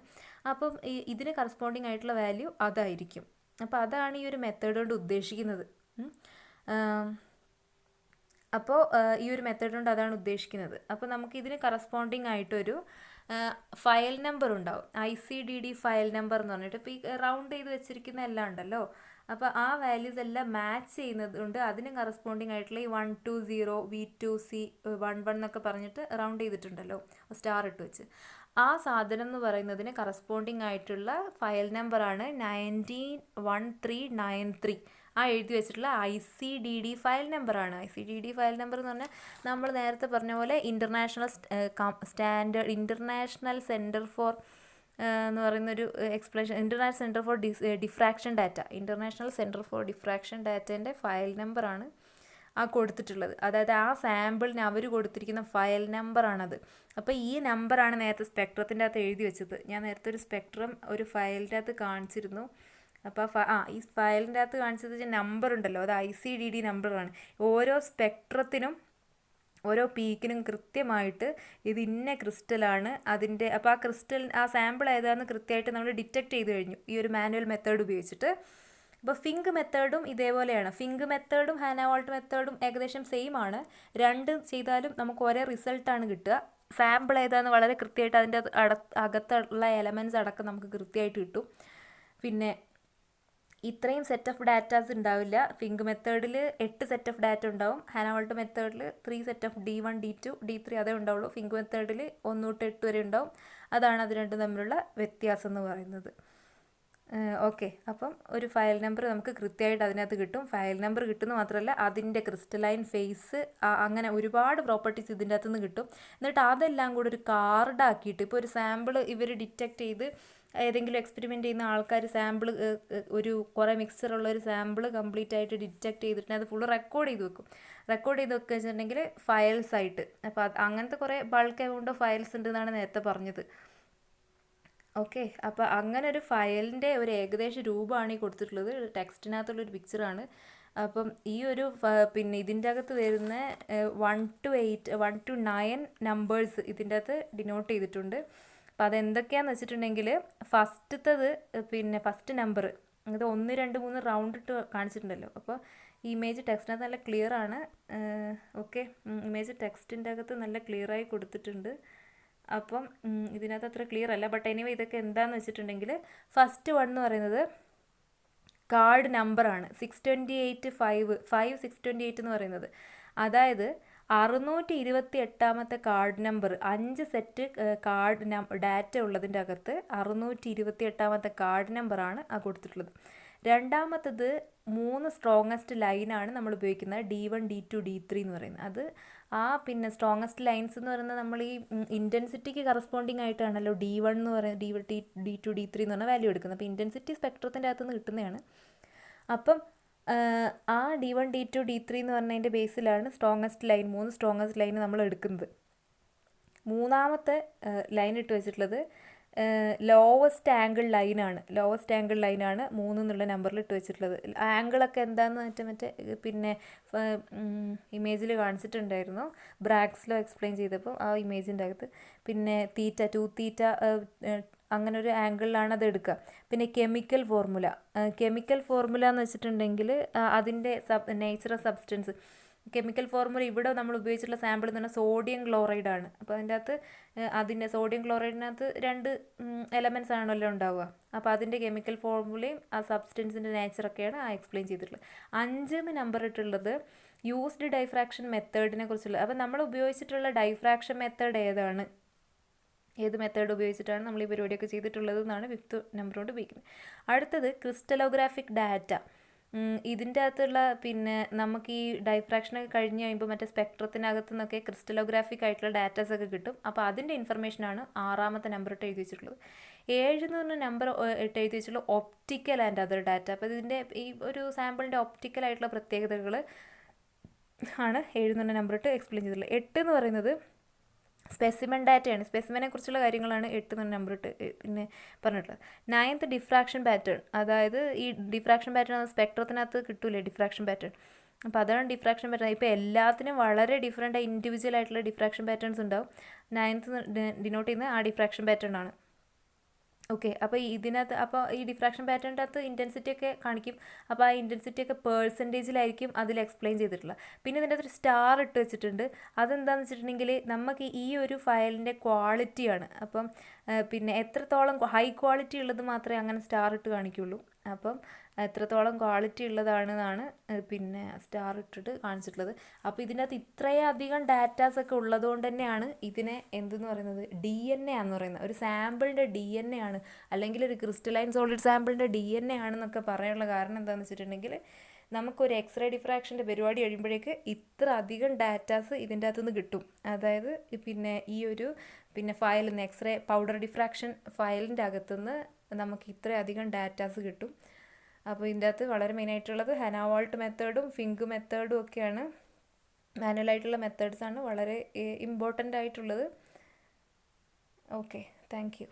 അപ്പം ഇതിന് കറസ്പോണ്ടിങ് ആയിട്ടുള്ള വാല്യൂ അതായിരിക്കും. അപ്പോൾ അതാണ് ഈ ഒരു മെത്തേഡ് കൊണ്ട് ഉദ്ദേശിക്കുന്നത്. അപ്പോൾ ഈ ഒരു മെത്തേഡ് കൊണ്ട് അതാണ് ഉദ്ദേശിക്കുന്നത്. അപ്പോൾ നമുക്ക് ഇതിന് കറസ്പോണ്ടിങ് ആയിട്ടൊരു ഫയൽ നമ്പർ ഉണ്ടാവും, ICDD ഫയൽ നമ്പർ എന്ന് പറഞ്ഞിട്ട്. ഇപ്പോൾ ഈ റൗണ്ട് ചെയ്ത് വെച്ചിരിക്കുന്ന എല്ലാം ഉണ്ടല്ലോ, അപ്പോൾ ആ വാല്യൂസ് എല്ലാം മാച്ച് ചെയ്യുന്നത് കൊണ്ട് അതിന് കറസ്പോണ്ടിങ് ആയിട്ടുള്ള ഈ 120 V2C 11 എന്നൊക്കെ പറഞ്ഞിട്ട് റൗണ്ട് ചെയ്തിട്ടുണ്ടല്ലോ സ്റ്റാർ ഇട്ട് വെച്ച്, ആ സാധനം എന്ന് പറയുന്നതിന് കറസ്പോണ്ടിങ് ആയിട്ടുള്ള ഫയൽ നമ്പറാണ് 191393. ആ എഴുതി വെച്ചിട്ടുള്ള ICDD ഫയൽ നമ്പറാണ്. ICDD ഫയൽ നമ്പർ എന്ന് പറഞ്ഞാൽ നമ്മൾ നേരത്തെ പറഞ്ഞ പോലെ ഇൻ്റർനാഷണൽ സെൻറ്റർ ഫോർ എന്ന് പറയുന്നൊരു explanation, international centre for diffraction data, international centre for diffraction ഡാറ്റേൻ്റെ ഫയൽ നമ്പറാണ് ആ കൊടുത്തിട്ടുള്ളത്. അതായത് ആ സാമ്പിളിന് അവർ കൊടുത്തിരിക്കുന്ന ഫയൽ നമ്പറാണത്. അപ്പോൾ ഈ നമ്പറാണ് നേരത്തെ സ്പെക്ട്രത്തിൻ്റെ അകത്ത് എഴുതി വെച്ചത്. ഞാൻ നേരത്തെ ഒരു സ്പെക്ട്രം ഒരു ഫയലിൻ്റെ അകത്ത് കാണിച്ചിരുന്നു. അപ്പോൾ ഈ ഫയലിൻ്റെ അകത്ത് കാണിച്ചത് നമ്പർ ഉണ്ടല്ലോ, അത് ICDD നമ്പറാണ്. ഓരോ സ്പെക്ട്രത്തിനും ഓരോ പീക്കിനും കൃത്യമായിട്ട് ഇത് ഇന്ന ക്രിസ്റ്റലാണ് അതിൻ്റെ. അപ്പോൾ ആ ക്രിസ്റ്റൽ ആ സാമ്പിൾ ഏതാണെന്ന് കൃത്യമായിട്ട് നമ്മൾ ഡിറ്റക്ട് ചെയ്ത് കഴിഞ്ഞു ഈ ഒരു മാനുവൽ മെത്തേഡ് ഉപയോഗിച്ചിട്ട്. അപ്പോൾ ഫിങ്ക് മെത്തേഡും ഇതേപോലെയാണ്. ഫിങ്ക് മെത്തേഡും ഹാനാവോൾട്ട് മെത്തേഡും ഏകദേശം സെയിം ആണ്. രണ്ട് ചെയ്താലും നമുക്ക് ഒരേ റിസൾട്ടാണ് കിട്ടുക. സാമ്പിൾ ഏതാണെന്ന് വളരെ കൃത്യമായിട്ട് അതിൻ്റെ അകത്തുള്ള എലമെൻറ്റ്സ് അടക്കം നമുക്ക് കൃത്യമായിട്ട് കിട്ടും. പിന്നെ ഇത്രയും സെറ്റ് ഓഫ് ഡാറ്റാസ് ഉണ്ടാവില്ല. ഫിങ്ക് മെത്തേഡിൽ 8 സെറ്റ് ഓഫ് ഡാറ്റ ഉണ്ടാവും. ഹാനാവോൾട്ട് മെത്തേഡിൽ 3 set of D1 D2 D3 അതേ ഉണ്ടാവുള്ളൂ. ഫിങ്ക് മെത്തേഡിൽ 1 തൊട്ട് 8 വരെ ഉണ്ടാവും. അതാണ് അത് രണ്ടും തമ്മിലുള്ള വ്യത്യാസം എന്ന് പറയുന്നത്. ഓക്കെ, അപ്പം ഒരു ഫയൽ നമ്പർ നമുക്ക് കൃത്യമായിട്ട് അതിനകത്ത് കിട്ടും. ഫയൽ നമ്പർ കിട്ടുന്നത് മാത്രമല്ല അതിൻ്റെ ക്രിസ്റ്റലൈൻ ഫേസ്, അങ്ങനെ ഒരുപാട് പ്രോപ്പർട്ടീസ് ഇതിൻ്റെ അകത്തുനിന്ന് കിട്ടും. എന്നിട്ട് അതെല്ലാം കൂടെ ഒരു കാർഡാക്കിയിട്ട്, ഇപ്പോൾ ഒരു സാമ്പിൾ ഇവർ ഡിറ്റക്ട് ചെയ്ത് ഏതെങ്കിലും എക്സ്പെരിമെൻ്റ് ചെയ്യുന്ന ആൾക്കാർ സാമ്പിൾ ഒരു കുറേ മിക്സറുള്ള ഒരു സാമ്പിൾ കംപ്ലീറ്റ് ആയിട്ട് ഡിറ്റക്ട് ചെയ്തിട്ട് അത് ഫുള്ള് റെക്കോർഡ് ചെയ്ത് വെക്കും. റെക്കോർഡ് ചെയ്ത് വെക്കുക വെച്ചിട്ടുണ്ടെങ്കിൽ ഫയൽസ് ആയിട്ട്. അപ്പോൾ അങ്ങനത്തെ കുറേ ബൾക്ക് എമൗണ്ട് ഓഫ് ഫയൽസ് ഉണ്ടെന്നാണ് നേരത്തെ പറഞ്ഞത്. ഓക്കെ, അപ്പോൾ അങ്ങനെ ഒരു ഫയലിൻ്റെ ഒരു ഏകദേശ രൂപമാണ് ഈ കൊടുത്തിട്ടുള്ളത്. ടെക്സ്റ്റിനകത്തുള്ളൊരു പിക്ചറാണ്. അപ്പം ഈ ഒരു പിന്നെ ഇതിൻ്റെ അകത്ത് വരുന്ന 1 to 9 നമ്പേഴ്സ് ഇതിൻ്റെ അകത്ത് ഡിനോട്ട് ചെയ്തിട്ടുണ്ട്. അപ്പോൾ അതെന്തൊക്കെയാണെന്ന് വെച്ചിട്ടുണ്ടെങ്കിൽ ഫസ്റ്റത്തത് പിന്നെ ഫസ്റ്റ് നമ്പർ അത് 1 2 3 റൗണ്ട് ഇട്ട് കാണിച്ചിട്ടുണ്ടല്ലോ. അപ്പോൾ ഈ ഇമേജ് ടെക്സ്റ്റിനകത്ത് നല്ല ക്ലിയർ ആണ്. ഓക്കെ, ഇമേജ് ടെക്സ്റ്റിൻ്റെ അകത്ത് നല്ല ക്ലിയറായി കൊടുത്തിട്ടുണ്ട്. അപ്പം ഇതിനകത്ത് അത്ര ക്ലിയർ അല്ല. ബട്ട് എനിവേ ഇതൊക്കെ എന്താണെന്ന് വെച്ചിട്ടുണ്ടെങ്കിൽ ഫസ്റ്റ് വൺ എന്ന് പറയുന്നത് കാർഡ് നമ്പറാണ് 628 എന്ന് പറയുന്നത്. അതായത് 628 card number, 5 set card data ഉള്ളതിൻ്റെ അകത്ത് 628 കാർഡ് നമ്പറാണ് ആ കൊടുത്തിട്ടുള്ളത്. രണ്ടാമത്തത് 3 സ്ട്രോങ്ങസ്റ്റ് ലൈനാണ് നമ്മൾ ഉപയോഗിക്കുന്നത്, D1 D2 D3 എന്ന് പറയുന്നത്. അത് പിന്നെ സ്ട്രോങ്ങസ്റ്റ് ലൈൻസ് എന്ന് പറയുന്നത് നമ്മൾ ഈ ഇൻറ്റൻസിറ്റിക്ക് കറസ്പോണ്ടിങ് ആയിട്ടാണല്ലോ D1 എന്ന് പറയുന്നത് D2 D3 എന്ന് പറഞ്ഞ വാല്യൂ എടുക്കുന്നത്. അപ്പോൾ ഇൻറ്റൻസിറ്റി സ്പെക്ട്രത്തിൻ്റെ അകത്തുനിന്ന് കിട്ടുന്നതാണ്. അപ്പം ആ D1 D2 D3 എന്ന് പറഞ്ഞതിൻ്റെ ബേസിലാണ് സ്ട്രോങ്ങസ്റ്റ് ലൈൻ 3 സ്ട്രോങ്ങസ്റ്റ് ലൈൻ നമ്മൾ എടുക്കുന്നത്. മൂന്നാമത്തെ ലൈൻ ഇട്ട് വെച്ചിട്ടുള്ളത് ലോവസ്റ്റ് ആംഗിൾ ലൈനാണ്. 3 എന്നുള്ള നമ്പറിൽ ഇട്ട് വെച്ചിട്ടുള്ളത്. ആംഗിളൊക്കെ എന്താണെന്ന് മറ്റേ പിന്നെ ഇമേജിൽ കാണിച്ചിട്ടുണ്ടായിരുന്നു, ബ്രാഗ്സ് ലോ എക്സ്പ്ലെയിൻ ചെയ്തപ്പോൾ ആ ഇമേജിൻ്റെ അകത്ത്. പിന്നെ 2 തീറ്റ അങ്ങനെ ഒരു ആംഗിളിലാണ് അത് എടുക്കുക. പിന്നെ കെമിക്കൽ ഫോർമുല എന്ന് വെച്ചിട്ടുണ്ടെങ്കിൽ അതിൻ്റെ nature of substance, chemical formula ഇവിടെ നമ്മൾ ഉപയോഗിച്ചിട്ടുള്ള സാമ്പിൾ എന്ന് പറഞ്ഞാൽ സോഡിയം ക്ലോറൈഡ് ആണ്. അപ്പോൾ അതിൻ്റെ അകത്ത് അതിൻ്റെ സോഡിയം ക്ലോറൈഡിനകത്ത് 2 എലമെൻറ്റ്സ് ആണല്ലോ ഉണ്ടാവുക. അപ്പോൾ അതിൻ്റെ കെമിക്കൽ ഫോർമുലയും ആ സബ്സ്റ്റൻസിൻ്റെ നേച്ചറൊക്കെയാണ് എക്സ്പ്ലെയിൻ ചെയ്തിട്ടുള്ളത്. 5 നമ്പർ ഇട്ടുള്ളത് യൂസ്ഡ് ഡൈഫ്രാക്ഷൻ മെത്തേഡിനെ കുറിച്ചുള്ളത്. അപ്പോൾ നമ്മൾ ഉപയോഗിച്ചിട്ടുള്ള ഡൈഫ്രാക്ഷൻ മെത്തേഡ് ഏത് മെത്തേഡ് ഉപയോഗിച്ചിട്ടാണ് നമ്മൾ ഈ പരിപാടിയൊക്കെ ചെയ്തിട്ടുള്ളത് എന്നാണ് 5th നമ്പർ കൊണ്ട് ഉപയോഗിക്കുന്നത്. അടുത്തത് ക്രിസ്റ്റലോഗ്രാഫിക് ഡാറ്റ. ഇതിൻ്റെ അകത്തുള്ള പിന്നെ നമുക്ക് ഈ ഡൈഫ്രാക്ഷനൊക്കെ കഴിഞ്ഞ് കഴിയുമ്പോൾ മറ്റേ സ്പെക്ട്രത്തിനകത്തു നിന്നൊക്കെ ക്രിസ്റ്റലോഗ്രാഫിക് ആയിട്ടുള്ള ഡാറ്റാസൊക്കെ കിട്ടും. അപ്പോൾ അതിൻ്റെ ഇൻഫർമേഷനാണ് 6ാമത്തെ നമ്പർ ഇട്ട് എഴുതി വെച്ചിട്ടുള്ളത്. 7 എന്ന് പറഞ്ഞ നമ്പർ ഇട്ട് എഴുതി വെച്ചിട്ടുള്ള ഒപ്റ്റിക്കൽ ആൻഡ് അതർ ഡാറ്റ. അപ്പോൾ ഇതിൻ്റെ ഈ ഒരു സാമ്പിളിൻ്റെ ഒപ്റ്റിക്കൽ ആയിട്ടുള്ള പ്രത്യേകതകൾ ആണ് 7 എന്ന് പറഞ്ഞ നമ്പർ ഇട്ട് എക്സ്പ്ലെയിൻ ചെയ്തിട്ടുള്ളത്. 8 എന്ന് പറയുന്നത് സ്പെസിമെൻ ഡാറ്റയാണ്. സ്പെസിമെനെ കുറിച്ചുള്ള കാര്യങ്ങളാണ് 8 എന്ന നമ്പർ ഇട്ട് പിന്നെ പറഞ്ഞിട്ടുള്ളത്. 9th diffraction pattern. അതായത് ഈ ഡിഫ്രാക്ഷൻ പാറ്റേൺ സ്പെക്ട്രത്തിനകത്ത് കിട്ടൂലേ ഡിഫ്രാക്ഷൻ പാറ്റേൺ. അപ്പോൾ അതാണ് ഡിഫ്രാക്ഷൻ പാറ്റേൺ. ഇപ്പോൾ എല്ലാത്തിനും വളരെ ഡിഫറെൻ്റ് ഇൻഡിവിജ്വൽ ആയിട്ടുള്ള ഡിഫ്രാക്ഷൻ പാറ്റേൺസ് ഉണ്ടാവും. 9th ഡിനോട്ട് ചെയ്യുന്നത് ആ ഡിഫ്രാക്ഷൻ പാറ്റേൺ ആണ്. ഓക്കെ, അപ്പോൾ ഇതിനകത്ത് ഈ ഡിഫ്രാക്ഷൻ പാറ്റേണിൻ്റെ അകത്ത് ഇൻറ്റൻസിറ്റി ഒക്കെ കാണിക്കും. അപ്പോൾ ആ ഇൻറ്റൻസിറ്റി ഒക്കെ പേഴ്സൻറ്റേജിലായിരിക്കും അതിൽ എക്സ്പ്ലെയിൻ ചെയ്തിട്ടുള്ളത്. പിന്നെ ഇതിൻ്റെ അകത്തൊരു സ്റ്റാർ ഇട്ട് വെച്ചിട്ടുണ്ട്. അതെന്താണെന്ന് വെച്ചിട്ടുണ്ടെങ്കിൽ നമുക്ക് ഈ ഒരു ഫയലിൻ്റെ ക്വാളിറ്റിയാണ്. അപ്പം പിന്നെ എത്രത്തോളം ഹൈ ക്വാളിറ്റി ഉള്ളത് മാത്രമേ അങ്ങനെ സ്റ്റാർ ഇട്ട് കാണിക്കുള്ളൂ. അപ്പം എത്രത്തോളം ക്വാളിറ്റി ഉള്ളതാണെന്നാണ് പിന്നെ സ്റ്റാർ ഇട്ടിട്ട് കാണിച്ചിട്ടുള്ളത്. അപ്പോൾ ഇതിൻ്റെ അകത്ത് ഇത്രയധികം ഡാറ്റാസ് ഒക്കെ ഉള്ളതുകൊണ്ട് തന്നെയാണ് ഇതിനെ എന്തെന്ന് പറയുന്നത് DNA ആണെന്ന് പറയുന്നത്. ഒരു സാമ്പിളിൻ്റെ DNA ആണ്, അല്ലെങ്കിൽ ഒരു ക്രിസ്റ്റലൈൻ സോളിഡ് സാമ്പിളിൻ്റെ DNA ആണെന്നൊക്കെ പറയാനുള്ള കാരണം എന്താണെന്ന് വെച്ചിട്ടുണ്ടെങ്കിൽ നമുക്കൊരു എക്സ്റേ ഡിഫ്രാക്ഷൻ്റെ പരിപാടി കഴിയുമ്പോഴേക്ക് ഇത്ര അധികം ഡാറ്റാസ് ഇതിൻ്റെ അകത്തുനിന്ന് കിട്ടും. അതായത് പിന്നെ ഈ ഒരു പിന്നെ ഫയലിൽ നിന്ന് എക്സ്റേ പൗഡർ ഡിഫ്രാക്ഷൻ ഫയലിൻ്റെ അകത്തുനിന്ന് നമുക്ക് ഇത്രയധികം ഡാറ്റാസ് കിട്ടും. അപ്പോൾ ഇതിൻ്റെ അകത്ത് വളരെ മെയിനായിട്ടുള്ളത് ഹനാവാൾട്ട് മെത്തേഡും ഫിങ്ക് മെത്തേഡും ഒക്കെയാണ്. മാനുവലായിട്ടുള്ള മെത്തേഡ്സാണ് വളരെ ഇമ്പോർട്ടൻ്റ് ആയിട്ടുള്ളത്. Okay, thank you.